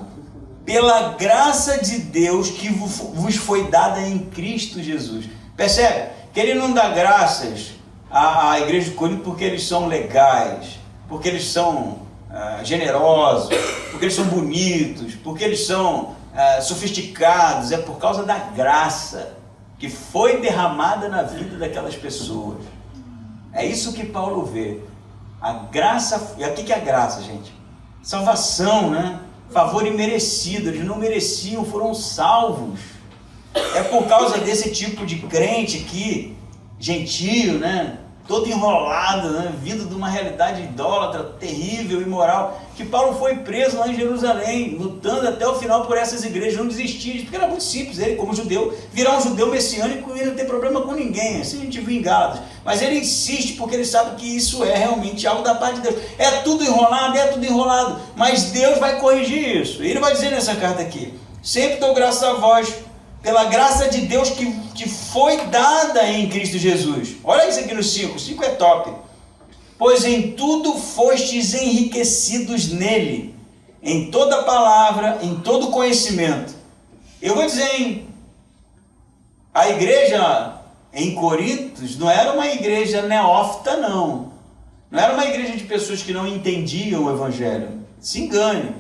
pela graça de Deus que vos foi dada em Cristo Jesus. Percebe? Que ele não dá graças à igreja de Corinto porque eles são legais, porque eles são generosos, porque eles são bonitos, porque eles são sofisticados. É por causa da graça que foi derramada na vida daquelas pessoas. É isso que Paulo vê. A graça, e o que é a graça, gente? Salvação, né? Favor imerecido, eles não mereciam, foram salvos. É por causa desse tipo de crente que, gentio, né? Todo enrolado, né? Vindo de uma realidade idólatra, terrível, imoral, que Paulo foi preso lá em Jerusalém, lutando até o final por essas igrejas, não desistir, porque era muito simples, ele como judeu, virar um judeu messiânico e não ter problema com ninguém, assim a gente viu em Gálatas, mas ele insiste porque ele sabe que isso é realmente algo da parte de Deus, é tudo enrolado, mas Deus vai corrigir isso, e ele vai dizer nessa carta aqui, sempre dou graças a vós, pela graça de Deus que foi dada em Cristo Jesus. Olha isso aqui no 5, 5 é top. Pois em tudo fostes enriquecidos nele, em toda palavra, em todo conhecimento. Eu vou dizer, hein? A igreja em Corintos não era uma igreja neófita, não. Não era uma igreja de pessoas que não entendiam o evangelho. Se engane,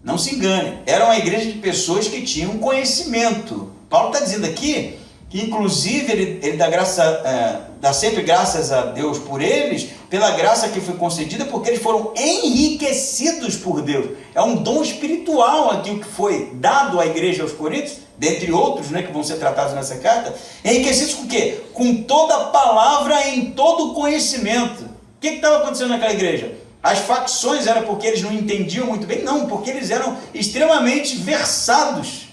não se engane. Era uma igreja de pessoas que tinham conhecimento. Paulo está dizendo aqui que, inclusive, ele dá sempre graças a Deus por eles, pela graça que foi concedida, porque eles foram enriquecidos por Deus. É um dom espiritual aqui que foi dado à igreja aos Coríntios, dentre outros, né, que vão ser tratados nessa carta. Enriquecidos com o quê? Com toda a palavra em todo conhecimento. O que estava acontecendo naquela igreja? As facções eram porque eles não entendiam muito bem? Não, porque eles eram extremamente versados.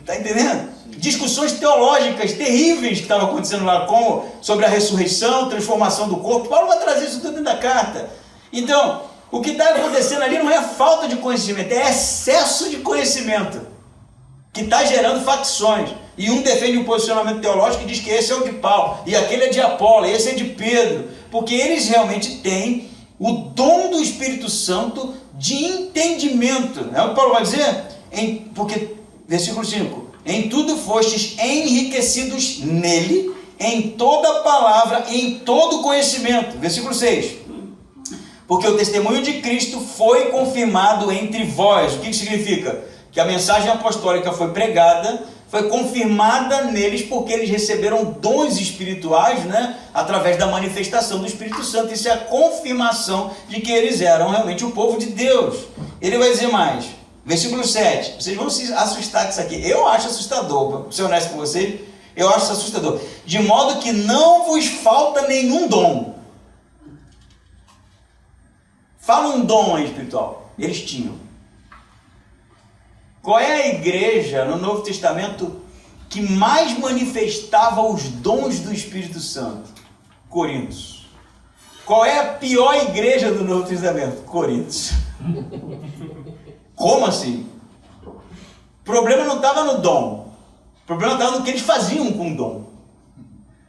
Está entendendo? Discussões teológicas terríveis que estavam acontecendo lá, como sobre a ressurreição, transformação do corpo. Paulo vai trazer isso tudo dentro da carta. Então, o que está acontecendo ali não é falta de conhecimento, é excesso de conhecimento que está gerando facções. E um defende um posicionamento teológico e diz que esse é o de Paulo, e aquele é de Apolo, e esse é de Pedro, porque eles realmente têm o dom do Espírito Santo de entendimento. É o que Paulo vai dizer? Porque, versículo 5, em tudo fostes enriquecidos nele, em toda palavra, em todo conhecimento. Versículo 6, porque o testemunho de Cristo foi confirmado entre vós. O que significa? Que a mensagem apostólica foi pregada, foi confirmada neles, porque eles receberam dons espirituais, né, através da manifestação do Espírito Santo. Isso é a confirmação de que eles eram realmente o povo de Deus. Ele vai dizer mais, versículo 7, vocês vão se assustar com isso aqui. Eu acho assustador, para ser honesto com vocês, eu acho assustador. De modo que não vos falta nenhum dom. Fala um dom aí espiritual. Eles tinham. Qual é a igreja no Novo Testamento que mais manifestava os dons do Espírito Santo? Coríntios. Qual é a pior igreja do Novo Testamento? Coríntios. Como assim? O problema não estava no dom. O problema estava no que eles faziam com o dom.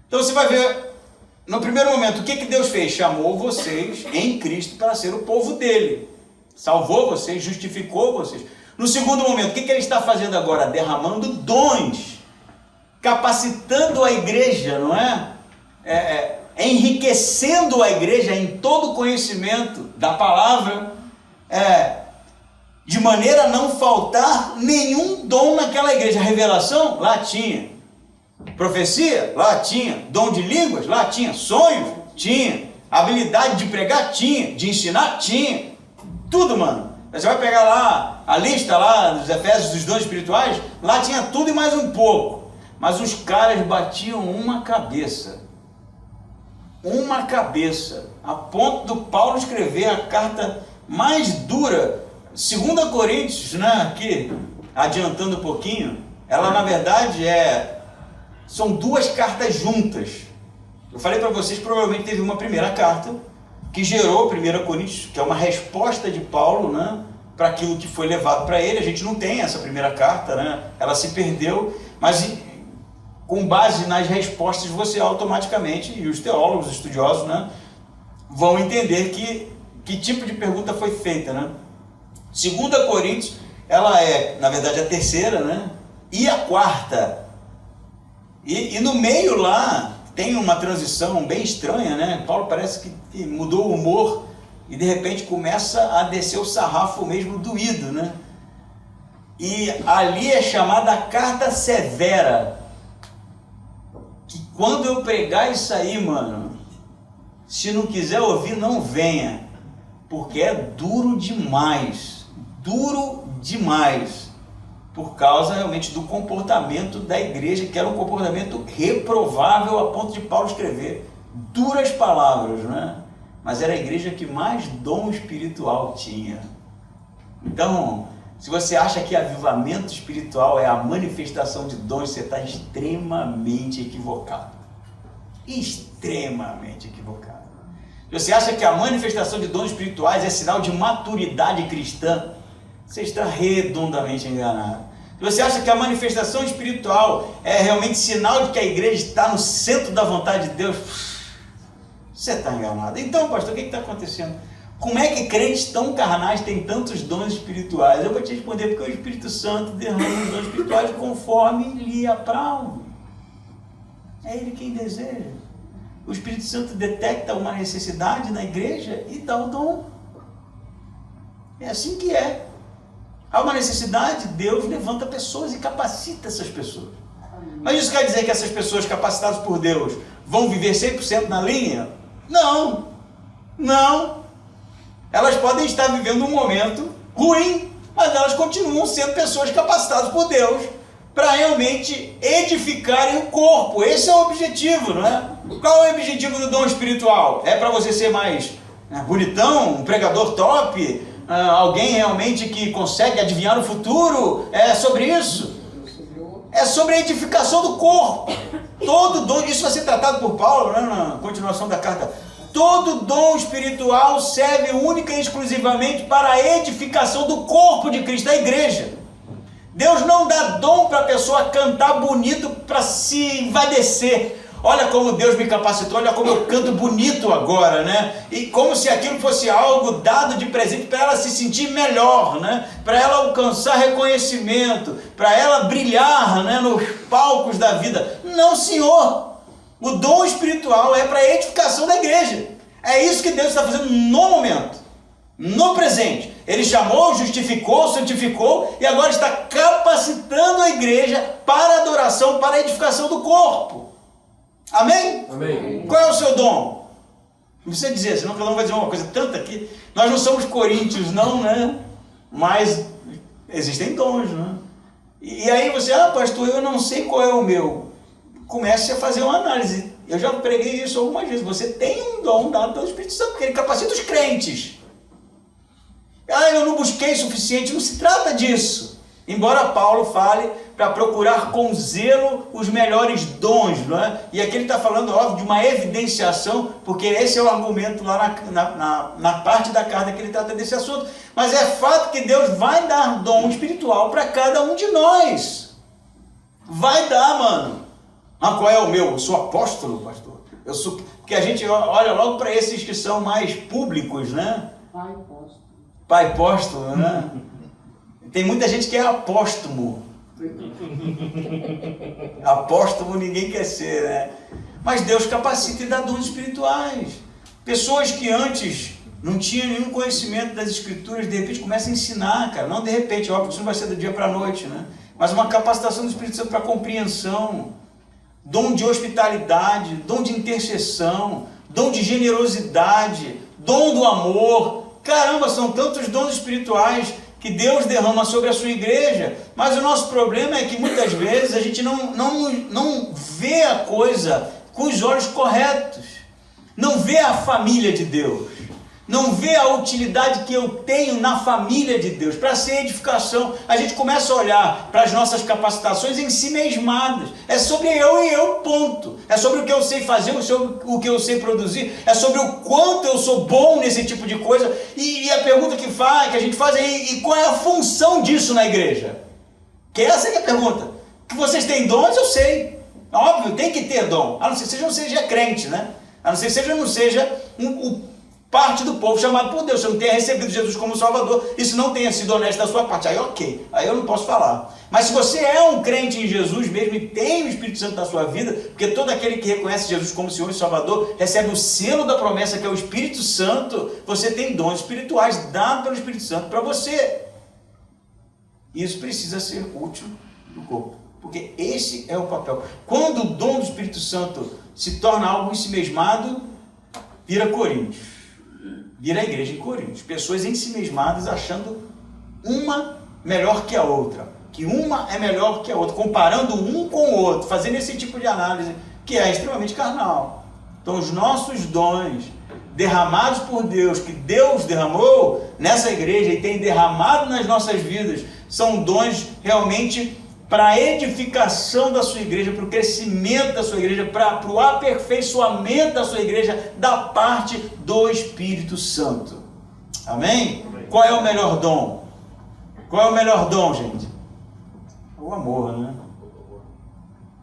Então você vai ver, no primeiro momento, o que Deus fez? Chamou vocês em Cristo para ser o povo dele. Salvou vocês, justificou vocês. No segundo momento, o que ele está fazendo agora? Derramando dons, capacitando a igreja, não é? Enriquecendo a igreja em todo o conhecimento da palavra, de maneira a não faltar nenhum dom naquela igreja. Revelação? Lá tinha. Profecia? Lá tinha. Dom de línguas? Lá tinha. Sonhos? Tinha. Habilidade de pregar? Tinha. De ensinar? Tinha. Tudo, mano. Você vai pegar lá a lista lá dos Efésios dos dons espirituais, lá tinha tudo e mais um pouco. Mas os caras batiam uma cabeça, a ponto do Paulo escrever a carta mais dura, 2 Coríntios, né, aqui, adiantando um pouquinho, ela na verdade são duas cartas juntas. Eu falei para vocês, provavelmente teve uma primeira carta, que gerou 1 Coríntios, que é uma resposta de Paulo, né, para aquilo que foi levado para ele. A gente não tem essa primeira carta, né, ela se perdeu, mas com base nas respostas você automaticamente, e os teólogos, os estudiosos, né, vão entender que tipo de pergunta foi feita, né. 2 Coríntios, ela é, na verdade, a terceira, né, e a quarta, e no meio lá, tem uma transição bem estranha, né? Paulo parece que mudou o humor e de repente começa a descer o sarrafo mesmo doído, né? E ali é chamada a carta severa. Que quando eu pregar isso aí, mano, se não quiser ouvir, não venha, porque é duro demais, por causa realmente do comportamento da igreja, que era um comportamento reprovável a ponto de Paulo escrever duras palavras, né? Mas era a igreja que mais dom espiritual tinha. Então, se você acha que avivamento espiritual é a manifestação de dons, você está extremamente equivocado. Extremamente equivocado. Se você acha que a manifestação de dons espirituais é sinal de maturidade cristã, você está redondamente enganado. Se você acha que a manifestação espiritual é realmente sinal de que a igreja está no centro da vontade de Deus, você está enganado. Então, pastor, o que está acontecendo? Como é que crentes tão carnais têm tantos dons espirituais? Eu vou te responder, porque o Espírito Santo derrama os dons espirituais conforme lhe apraz. É Ele quem deseja. O Espírito Santo detecta uma necessidade na igreja e dá o dom. É assim que é. Há uma necessidade, Deus levanta pessoas e capacita essas pessoas. Mas isso quer dizer que essas pessoas capacitadas por Deus vão viver 100% na linha? Não, não. Elas podem estar vivendo um momento ruim, mas elas continuam sendo pessoas capacitadas por Deus para realmente edificarem o corpo. Esse é o objetivo, não é? Qual é o objetivo do dom espiritual? É para você ser mais bonitão, um pregador top, alguém realmente que consegue adivinhar o futuro? É sobre isso? É sobre a edificação do corpo. Todo dom, isso vai ser tratado por Paulo, né, na continuação da carta. Todo dom espiritual serve única e exclusivamente para a edificação do corpo de Cristo, da igreja. Deus não dá dom para a pessoa cantar bonito para se envaidecer. Olha como Deus me capacitou, olha como eu canto bonito agora, né? E como se aquilo fosse algo dado de presente para ela se sentir melhor, né? Para ela alcançar reconhecimento, para ela brilhar, né, nos palcos da vida. Não, Senhor! O dom espiritual é para a edificação da igreja. É isso que Deus está fazendo no momento, no presente. Ele chamou, justificou, santificou e agora está capacitando a igreja para a adoração, para a edificação do corpo. Amém? Amém. Qual é o seu dom? Não precisa dizer, senão cada um vai dizer uma coisa tanta aqui. Nós não somos coríntios, não, né? Mas existem dons, né? E aí você, pastor, eu não sei qual é o meu. Comece a fazer uma análise. Eu já preguei isso algumas vezes. Você tem um dom dado pelo Espírito Santo, porque ele capacita os crentes. Eu não busquei suficiente, não se trata disso. Embora Paulo fale para procurar com zelo os melhores dons, não é? E aqui ele está falando, óbvio, de uma evidenciação, porque esse é o argumento lá na parte da carta que ele trata desse assunto. Mas é fato que Deus vai dar dom espiritual para cada um de nós. Vai dar, mano. Qual é o meu? Eu sou apóstolo, pastor. Eu sou... Porque a gente olha logo para esses que são mais públicos, né? Pai apóstolo, né? Tem muita gente que é apóstomo. Apóstomo ninguém quer ser, né? Mas Deus capacita e dá dons espirituais. Pessoas que antes não tinham nenhum conhecimento das escrituras, de repente começam a ensinar, cara. Não de repente, óbvio que isso não vai ser do dia para a noite, né? Mas uma capacitação do Espírito Santo para compreensão, dom de hospitalidade, dom de intercessão, dom de generosidade, dom do amor. Caramba, são tantos dons espirituais que Deus derrama sobre a sua igreja, mas o nosso problema é que muitas vezes a gente não vê a coisa com os olhos corretos, não vê a família de Deus, não vê a utilidade que eu tenho na família de Deus, para ser edificação. A gente começa a olhar para as nossas capacitações em si mesmadas, é sobre eu e eu, ponto, é sobre o que eu sei fazer, sobre o que eu sei produzir, é sobre o quanto eu sou bom nesse tipo de coisa, e a pergunta que a gente faz é, e qual é a função disso na igreja? Que essa é a pergunta. Que vocês têm dons, eu sei, óbvio, tem que ter dom, a não ser que você não seja crente, né? A não ser que você não seja parte do povo chamado por Deus, você não tenha recebido Jesus como Salvador, isso não tenha sido honesto da sua parte, aí ok, aí eu não posso falar. Mas se você é um crente em Jesus mesmo e tem o Espírito Santo na sua vida, porque todo aquele que reconhece Jesus como Senhor e Salvador, recebe o selo da promessa que é o Espírito Santo, você tem dons espirituais dados pelo Espírito Santo para você. Isso precisa ser útil do corpo, porque esse é o papel. Quando o dom do Espírito Santo se torna algo ensimesmado, vira Coríntios. Vira a igreja em Coríntios, pessoas ensimesmadas achando uma melhor que a outra, que uma é melhor que a outra, comparando um com o outro, fazendo esse tipo de análise que é extremamente carnal. Então os nossos dons derramados por Deus, que Deus derramou nessa igreja e tem derramado nas nossas vidas, são dons realmente para a edificação da sua igreja, para o crescimento da sua igreja, para o aperfeiçoamento da sua igreja, da parte do Espírito Santo. Amém? Amém. Qual é o melhor dom? Qual é o melhor dom, gente? O amor, né?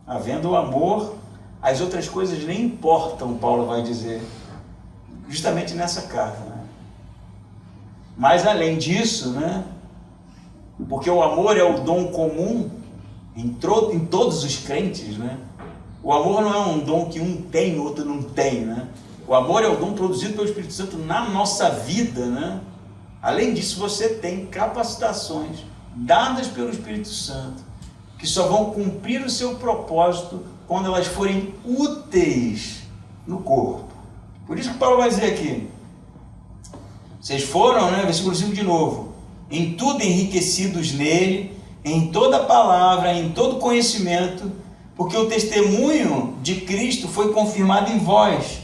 Havendo o amor, as outras coisas nem importam, Paulo vai dizer, justamente nessa carta, né? Mas além disso, né? Porque o amor é o dom comum em todos os crentes, né? O amor não é um dom que um tem e o outro não tem, né? O amor é o dom produzido pelo Espírito Santo na nossa vida, né? Além disso, você tem capacitações dadas pelo Espírito Santo, que só vão cumprir o seu propósito quando elas forem úteis no corpo. Por isso que Paulo vai dizer aqui, vocês foram, versículo 5 de novo, em tudo enriquecidos nele, em toda palavra, em todo conhecimento, porque o testemunho de Cristo foi confirmado em vós,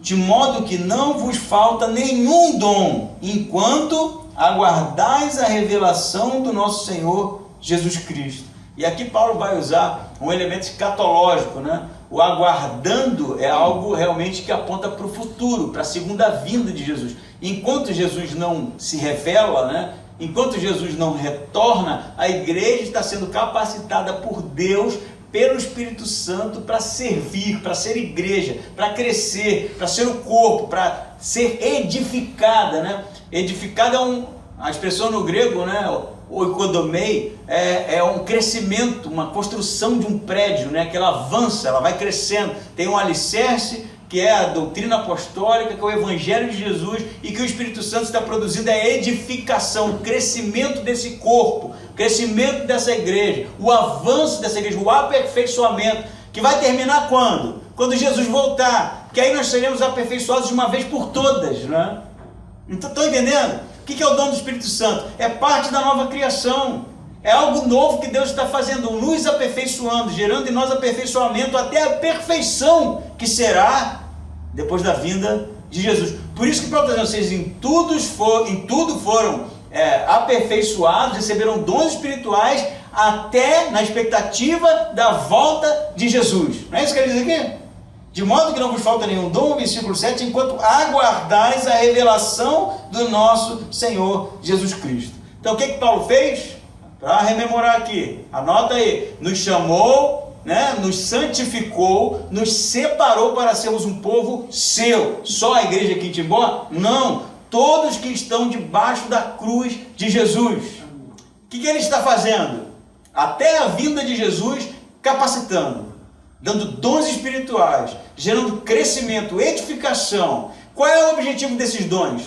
de modo que não vos falta nenhum dom, enquanto aguardais a revelação do nosso Senhor Jesus Cristo. E aqui Paulo vai usar um elemento escatológico, O aguardando é algo realmente que aponta para o futuro, para a segunda vinda de Jesus. Enquanto Jesus não se revela, enquanto Jesus não retorna, a igreja está sendo capacitada por Deus, pelo Espírito Santo, para servir, para ser igreja, para crescer, para ser o corpo, para ser edificada, Edificada a expressão no grego, oikodomei, é um crescimento, uma construção de um prédio, que ela avança, ela vai crescendo, tem um alicerce, que é a doutrina apostólica, que é o Evangelho de Jesus, e que o Espírito Santo está produzindo a edificação, o crescimento desse corpo, o crescimento dessa igreja, o avanço dessa igreja, o aperfeiçoamento, que vai terminar quando? Quando Jesus voltar, que aí nós seremos aperfeiçoados de uma vez por todas, Então, estão entendendo? O que é o dom do Espírito Santo? É parte da nova criação, é algo novo que Deus está fazendo, nos aperfeiçoando, gerando em nós aperfeiçoamento até a perfeição que será depois da vinda de Jesus. Por isso que Paulo está dizendo, vocês em tudo foram aperfeiçoados, receberam dons espirituais até na expectativa da volta de Jesus. Não é isso que ele diz aqui? De modo que não vos falta nenhum dom, versículo 7, enquanto aguardais a revelação do nosso Senhor Jesus Cristo. Então o que Paulo fez? Para rememorar aqui, anota aí, nos chamou, nos santificou, nos separou para sermos um povo seu. Só a igreja aqui em Timbó? Não, todos que estão debaixo da cruz de Jesus. O que ele está fazendo? Até a vinda de Jesus, capacitando, dando dons espirituais, gerando crescimento, edificação. Qual é o objetivo desses dons?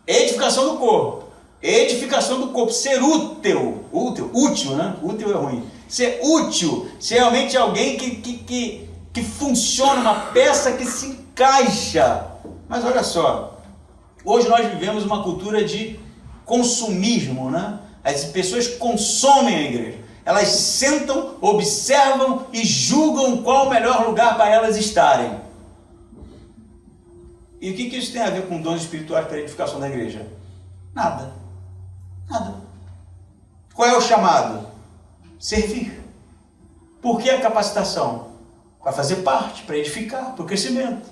Edificação do corpo. Edificação do corpo, ser útil, Útil é ruim. Ser útil, ser realmente alguém que funciona, uma peça que se encaixa. Mas olha só, hoje nós vivemos uma cultura de consumismo, As pessoas consomem a igreja. Elas sentam, observam e julgam qual o melhor lugar para elas estarem. E o que isso tem a ver com dons espirituais para a edificação da igreja? Nada. Qual é o chamado? Servir. Por que a capacitação? Para fazer parte, para edificar, para o crescimento.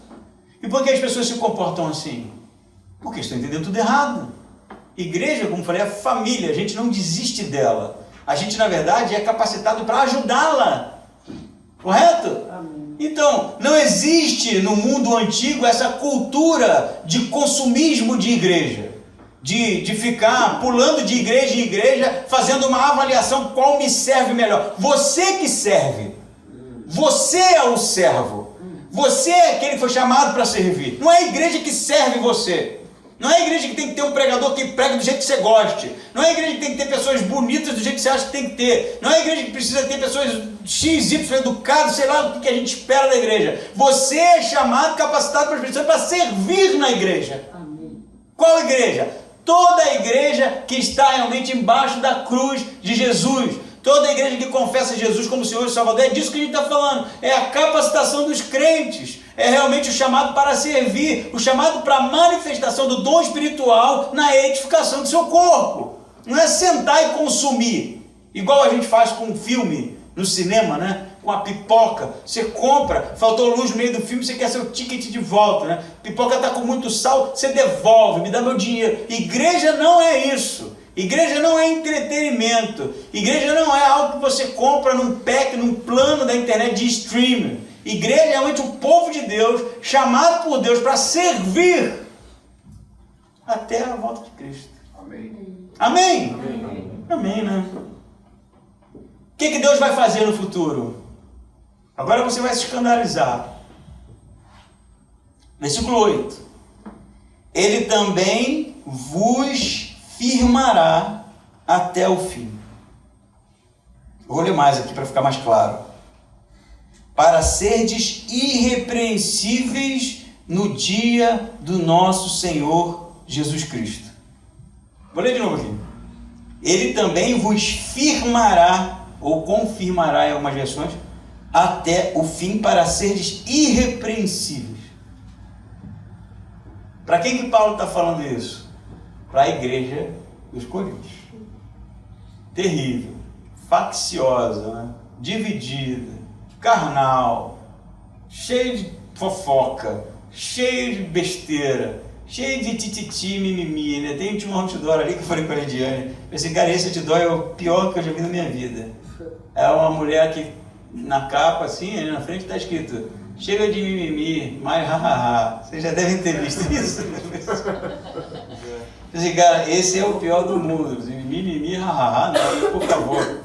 E por que as pessoas se comportam assim? Porque estão entendendo tudo errado. Igreja, como falei, é família, a gente não desiste dela. A gente, na verdade, é capacitado para ajudá-la. Correto? Amém. Então, não existe no mundo antigo essa cultura de consumismo de igreja. De ficar pulando de igreja em igreja, fazendo uma avaliação qual me serve melhor. Você que serve. Você é o servo. Você é aquele que foi chamado para servir. Não é a igreja que serve você. Não é a igreja que tem que ter um pregador que prega do jeito que você goste. Não é a igreja que tem que ter pessoas bonitas do jeito que você acha que tem que ter. Não é a igreja que precisa ter pessoas X, Y, educadas, sei lá o que a gente espera da igreja. Você é chamado, capacitado para as pessoas para servir na igreja. Amém. Qual igreja? Toda a igreja que está realmente embaixo da cruz de Jesus. Toda a igreja que confessa Jesus como Senhor e Salvador. É disso que a gente está falando. É a capacitação dos crentes. É realmente o chamado para servir. O chamado para a manifestação do dom espiritual na edificação do seu corpo. Não é sentar e consumir. Igual a gente faz com um filme no cinema, Com a pipoca. Você compra, faltou luz no meio do filme, você quer seu ticket de volta, Pipoca está com muito sal, você devolve, me dá meu dinheiro. Igreja não é isso. Igreja não é entretenimento. Igreja não é algo que você compra num pack, num plano da internet de streaming. Igreja é realmente o povo de Deus, chamado por Deus para servir até a volta de Cristo. Amém? Amém? Amém, O que Deus vai fazer no futuro? Agora você vai se escandalizar. Versículo 8. Ele também vos firmará até o fim. Vou ler mais aqui para ficar mais claro. Para serdes irrepreensíveis no dia do nosso Senhor Jesus Cristo. Vou ler de novo aqui. Ele também vos firmará, ou confirmará em algumas versões, até o fim, para serdes irrepreensíveis. Para quem que Paulo está falando isso? Para a igreja dos Coríntios. Terrível, facciosa, né? Dividida, carnal, cheio de fofoca, cheio de besteira, cheio de tititi, mimimi, né? Tem um outdoor ali que eu falei com a Lidiane. Eu pensei, cara, esse outdoor é o pior que eu já vi na minha vida. É uma mulher que na capa, assim, ali na frente está escrito: chega de mimimi, mas hahaha. Vocês já devem ter visto isso. Pensei, cara, esse é o pior do mundo. Mimimi, hahaha, não, por favor.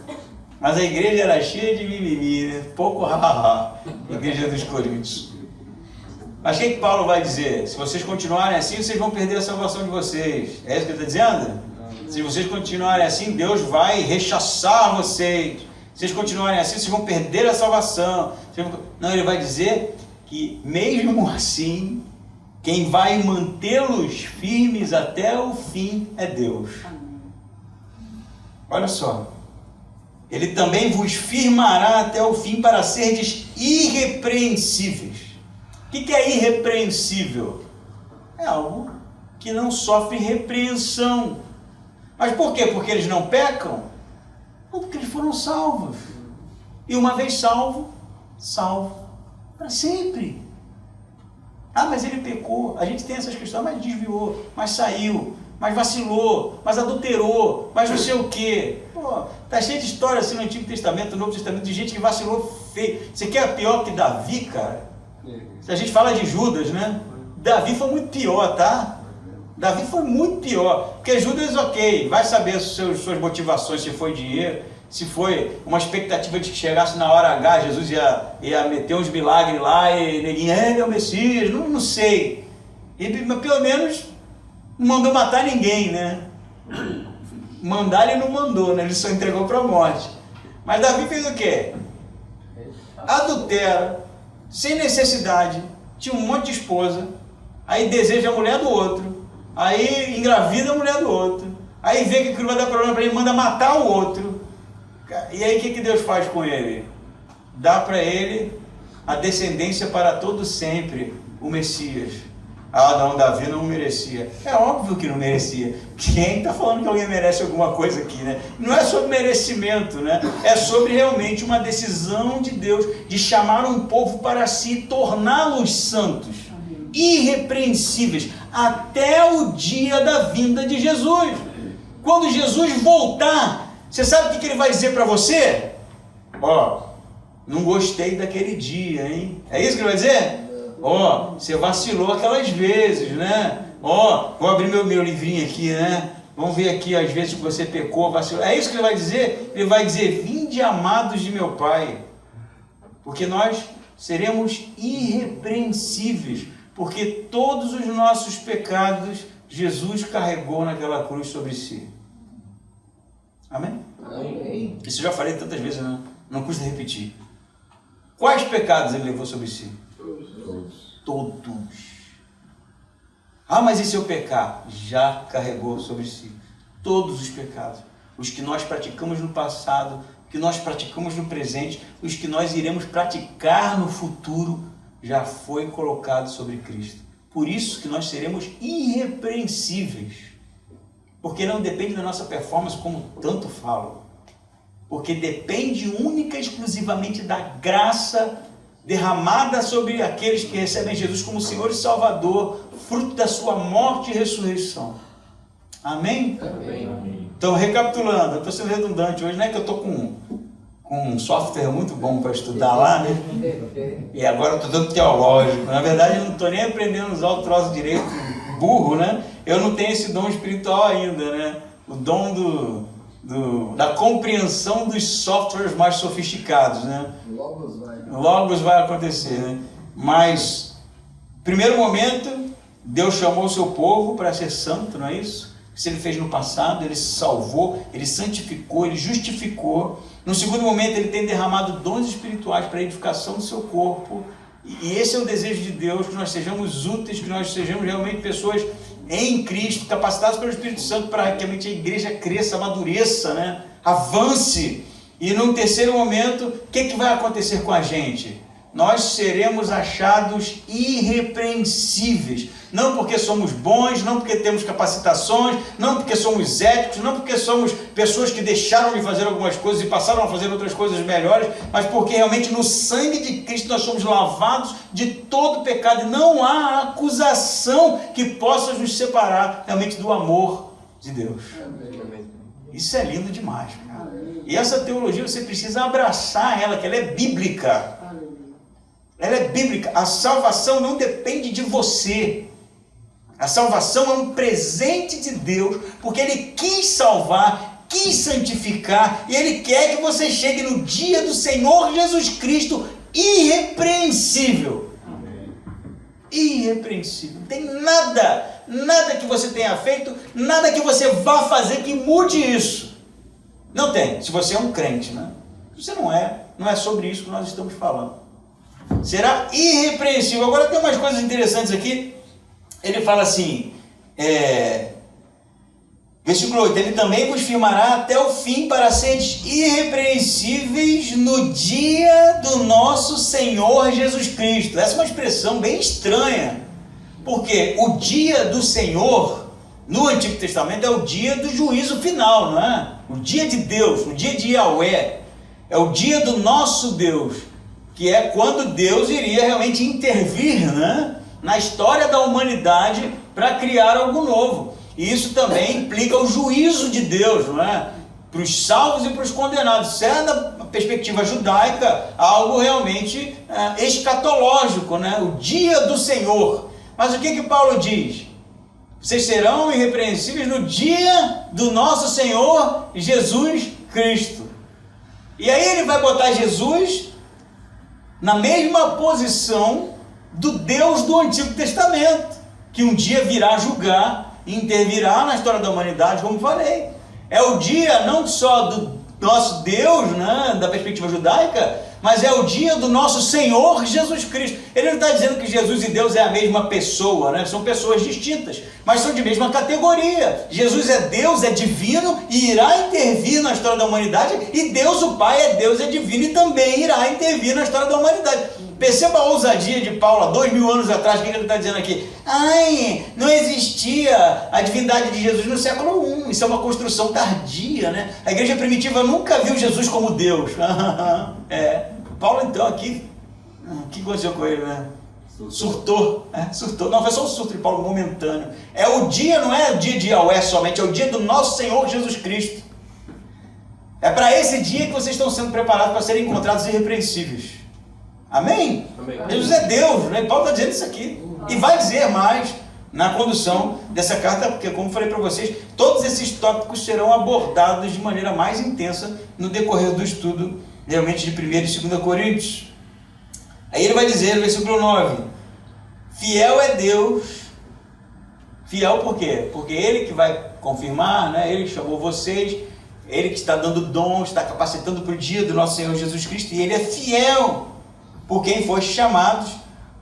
Mas a igreja era cheia de mimimi, né? Pouco hahaha. Igreja dos Coríntios. Mas o que Paulo vai dizer? Se vocês continuarem assim, vocês vão perder a salvação de vocês. É isso que ele está dizendo? Se vocês continuarem assim, Deus vai rechaçar vocês. Se vocês continuarem assim, vocês vão perder a salvação. Não, ele vai dizer que mesmo assim, quem vai mantê-los firmes até o fim é Deus. Olha só. Ele também vos firmará até o fim para serdes irrepreensíveis. O que é irrepreensível? É algo que não sofre repreensão. Mas por quê? Porque eles não pecam? Não, porque eles foram salvos. E uma vez salvo, salvo para sempre. Ah, mas ele pecou. A gente tem essas questões, mas desviou, mas saiu, mas vacilou, mas adulterou, mas não sei o quê. Pô, tá cheio de história assim no Antigo Testamento, no Novo Testamento, de gente que vacilou feio. Você quer pior que Davi, cara? Se a gente fala de Judas, né? Davi foi muito pior, tá? Davi foi muito pior. Porque Judas, ok, vai saber suas motivações, se foi dinheiro, se foi uma expectativa de que chegasse na hora H, Jesus ia meter uns milagres lá e ninguém, ele é o Messias, não sei. Mas pelo menos não mandou matar ninguém, né? Mandar ele não mandou, né? Ele só entregou para a morte. Mas Davi fez o quê? Adultera, sem necessidade, tinha um monte de esposa, aí deseja a mulher do outro, aí engravida a mulher do outro, aí vê que aquilo vai dar problema para ele, manda matar o outro. E aí o que Deus faz com ele? Dá para ele a descendência para todo sempre, o Messias. Ah não, Davi não merecia. É óbvio que não merecia. Quem está falando que alguém merece alguma coisa aqui, né? Não é sobre merecimento, né? É sobre realmente uma decisão de Deus de chamar um povo para si, torná-los santos, irrepreensíveis, até o dia da vinda de Jesus. Quando Jesus voltar, você sabe o que ele vai dizer para você? Ó, não gostei daquele dia, hein? É isso que ele vai dizer? Ó, você vacilou aquelas vezes, né? Ó, vou abrir meu livrinho aqui, né? Vamos ver aqui as vezes que você pecou, vacilou. É isso que ele vai dizer? Ele vai dizer: vinde amados de meu Pai, porque nós seremos irrepreensíveis, porque todos os nossos pecados Jesus carregou naquela cruz sobre si. Amém? Amém. Isso eu já falei tantas vezes, né? Não custa repetir. Quais pecados ele levou sobre si? Todos. Ah, mas e se eu pecar? Já carregou sobre si todos os pecados. Os que nós praticamos no passado, os que nós praticamos no presente, os que nós iremos praticar no futuro, já foi colocado sobre Cristo. Por isso que nós seremos irrepreensíveis. Porque não depende da nossa performance, como tanto falo. Porque depende única e exclusivamente da graça derramada sobre aqueles que recebem Jesus como Senhor e Salvador, fruto da sua morte e ressurreição. Amém? Amém. Então, recapitulando, eu estou sendo redundante hoje, não é que eu estou com um software muito bom para estudar lá, né? E agora eu estou dando teológico. Na verdade, eu não estou nem aprendendo a usar o troço direito, burro, né? Eu não tenho esse dom espiritual ainda, né? O dom da compreensão dos softwares mais sofisticados, né? Logo vai acontecer, né? Mas, primeiro momento, Deus chamou o seu povo para ser santo, não é isso? Isso ele fez no passado, ele salvou, ele santificou, ele justificou. No segundo momento, ele tem derramado dons espirituais para a edificação do seu corpo. E esse é o desejo de Deus, que nós sejamos úteis, que nós sejamos realmente pessoas em Cristo, capacitados pelo Espírito Santo para que realmente a igreja cresça, amadureça, né? Avance. E num terceiro momento, o que vai acontecer com a gente? Nós seremos achados irrepreensíveis. Não porque somos bons, não porque temos capacitações, não porque somos éticos, não porque somos pessoas que deixaram de fazer algumas coisas e passaram a fazer outras coisas melhores, mas porque realmente no sangue de Cristo nós somos lavados de todo pecado. E não há acusação que possa nos separar realmente do amor de Deus. Isso é lindo demais, cara. E essa teologia você precisa abraçar ela, que ela é bíblica. Ela é bíblica. A salvação não depende de você. A salvação é um presente de Deus, porque Ele quis salvar, quis santificar, e Ele quer que você chegue no dia do Senhor Jesus Cristo irrepreensível. Irrepreensível. Não tem nada que você tenha feito, nada que você vá fazer que mude isso. Não tem, se você é um crente, né? Se você não é sobre isso que nós estamos falando. Será irrepreensível. Agora tem umas coisas interessantes aqui. Ele fala assim, versículo 8, ele também vos firmará até o fim para seres irrepreensíveis no dia do nosso Senhor Jesus Cristo. Essa é uma expressão bem estranha, porque o dia do Senhor, no Antigo Testamento, é o dia do juízo final, não é? O dia de Deus, o dia de Yahweh, é o dia do nosso Deus, que é quando Deus iria realmente intervir, né, na história da humanidade para criar algo novo. E isso também implica o juízo de Deus, não é? Para os salvos e para os condenados. Isso é, da perspectiva judaica, algo realmente escatológico, né? O dia do Senhor. Mas o que Paulo diz? Vocês serão irrepreensíveis no dia do nosso Senhor Jesus Cristo. E aí ele vai botar Jesus na mesma posição do Deus do Antigo Testamento, que um dia virá julgar, intervirá na história da humanidade, como falei. É o dia não só do nosso Deus, né, da perspectiva judaica, mas é o dia do nosso Senhor Jesus Cristo. Ele não está dizendo que Jesus e Deus é a mesma pessoa, né? São pessoas distintas, mas são de mesma categoria. Jesus é Deus, é divino e irá intervir na história da humanidade, e Deus o Pai é Deus, é divino e também irá intervir na história da humanidade. Perceba a ousadia de Paulo, há 2000 anos atrás, o que ele está dizendo aqui? Não existia a divindade de Jesus no século I, isso é uma construção tardia, né? A igreja primitiva nunca viu Jesus como Deus. Paulo então aqui, o que aconteceu com ele, né? Surtou. Não, foi só um surto de Paulo momentâneo. É o dia, não é o dia de Yahweh somente, é o dia do nosso Senhor Jesus Cristo. É para esse dia que vocês estão sendo preparados para serem encontrados irrepreensíveis. Amém? Amém? Jesus é Deus, né? Paulo está dizendo isso aqui. E vai dizer mais na condução dessa carta, porque como falei para vocês, todos esses tópicos serão abordados de maneira mais intensa no decorrer do estudo, realmente de 1 e 2 Coríntios. Aí ele vai dizer no versículo 9, fiel é Deus. Fiel por quê? Porque Ele que vai confirmar, né? Ele que chamou vocês, Ele que está dando dons, está capacitando para o dia do nosso Senhor Jesus Cristo, e Ele é fiel por quem foi chamados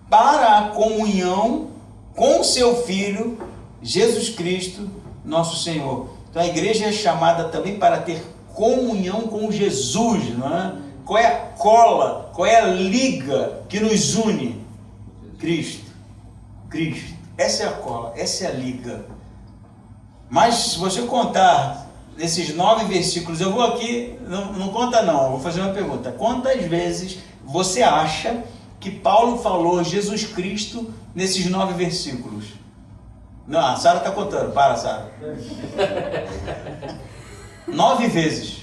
para a comunhão com o seu Filho, Jesus Cristo, nosso Senhor. Então a igreja é chamada também para ter comunhão com Jesus, não é? Qual é a cola, qual é a liga que nos une? Cristo. Essa é a cola, essa é a liga. Mas se você contar nesses 9 versículos, eu vou aqui, não conta não, eu vou fazer uma pergunta. Quantas vezes você acha que Paulo falou Jesus Cristo nesses 9 versículos? Não, a Sara está contando. Para, Sara. 9 vezes.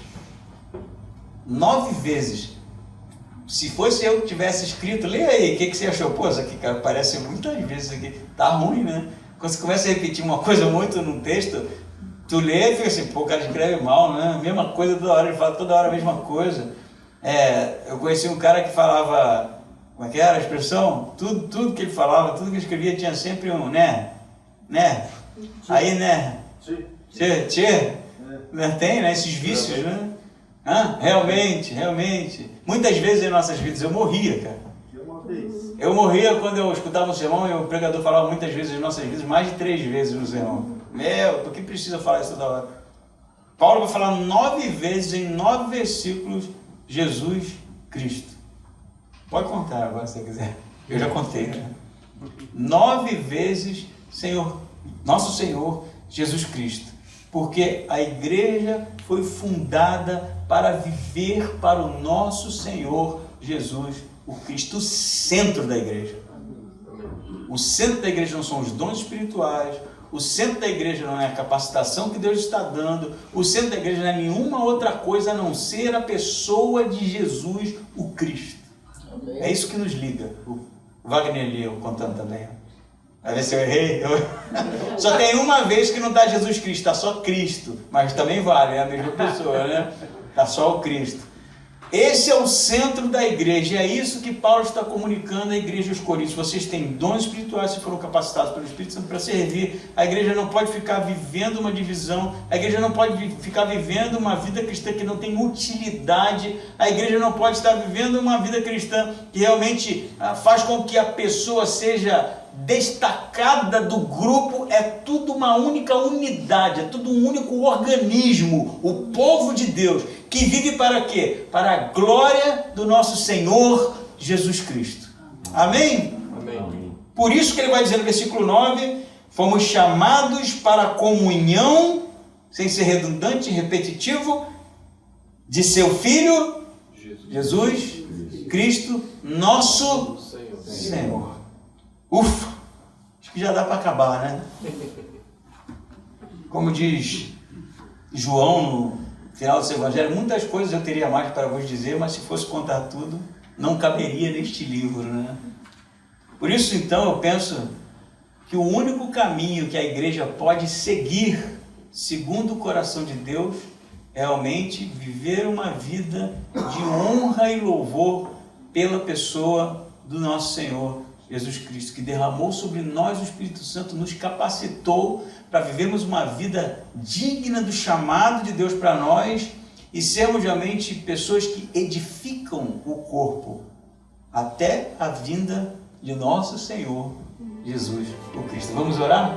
9 vezes. Se fosse eu que tivesse escrito, lê aí, o que você achou? Pô, isso aqui, cara, parece muitas vezes aqui. Tá ruim, né? Quando você começa a repetir uma coisa muito num texto, tu lê e fica assim, pô, o cara escreve mal, né? Mesma coisa toda hora, ele fala toda hora a mesma coisa. Eu conheci um cara que falava, como é que era a expressão? Tudo que ele falava, tudo que ele escrevia tinha sempre um né? Aí, né? Tchê. Tem, né? Esses vícios, né? Realmente. Muitas vezes em nossas vidas eu morria, cara. Eu morria quando eu escutava um sermão e o pregador falava muitas vezes em nossas vidas, mais de 3 vezes no sermão. Por que precisa falar isso toda hora? Paulo vai falar 9 vezes em 9 versículos, Jesus Cristo. Pode contar agora se você quiser. Eu já contei, né? 9 vezes nosso Senhor Jesus Cristo. Porque a igreja foi fundada para viver para o nosso Senhor Jesus, o Cristo, o centro da igreja. O centro da igreja não são os dons espirituais, o centro da igreja não é a capacitação que Deus está dando, o centro da igreja não é nenhuma outra coisa a não ser a pessoa de Jesus, o Cristo. Amém. É isso que nos liga. O Wagner ali, eu contando também. Vai ver se eu errei. Só tem uma vez que não está Jesus Cristo, está só Cristo. Mas também vale, é a mesma pessoa, né? Está só o Cristo. Esse é o centro da igreja, é isso que Paulo está comunicando à igreja dos Coríntios. Vocês têm dons espirituais, se foram capacitados pelo Espírito Santo para servir. A igreja não pode ficar vivendo uma divisão, a igreja não pode ficar vivendo uma vida cristã que não tem utilidade, a igreja não pode estar vivendo uma vida cristã que realmente faz com que a pessoa seja destacada do grupo. É tudo uma única unidade, é tudo um único organismo, o povo de Deus, que vive para quê? Para a glória do nosso Senhor Jesus Cristo. Amém? Amém. Por isso que ele vai dizer no versículo 9, fomos chamados para a comunhão, sem ser redundante e repetitivo, de seu Filho, Jesus Cristo, nosso Senhor. Ufa, acho que já dá para acabar, né? Como diz João no final do seu evangelho, muitas coisas eu teria mais para vos dizer, mas se fosse contar tudo, não caberia neste livro, né? Por isso, então, eu penso que o único caminho que a igreja pode seguir, segundo o coração de Deus, é realmente viver uma vida de honra e louvor pela pessoa do nosso Senhor Jesus Cristo, que derramou sobre nós o Espírito Santo, nos capacitou para vivermos uma vida digna do chamado de Deus para nós e sermos realmente pessoas que edificam o corpo até a vinda de nosso Senhor Jesus o Cristo. Vamos orar?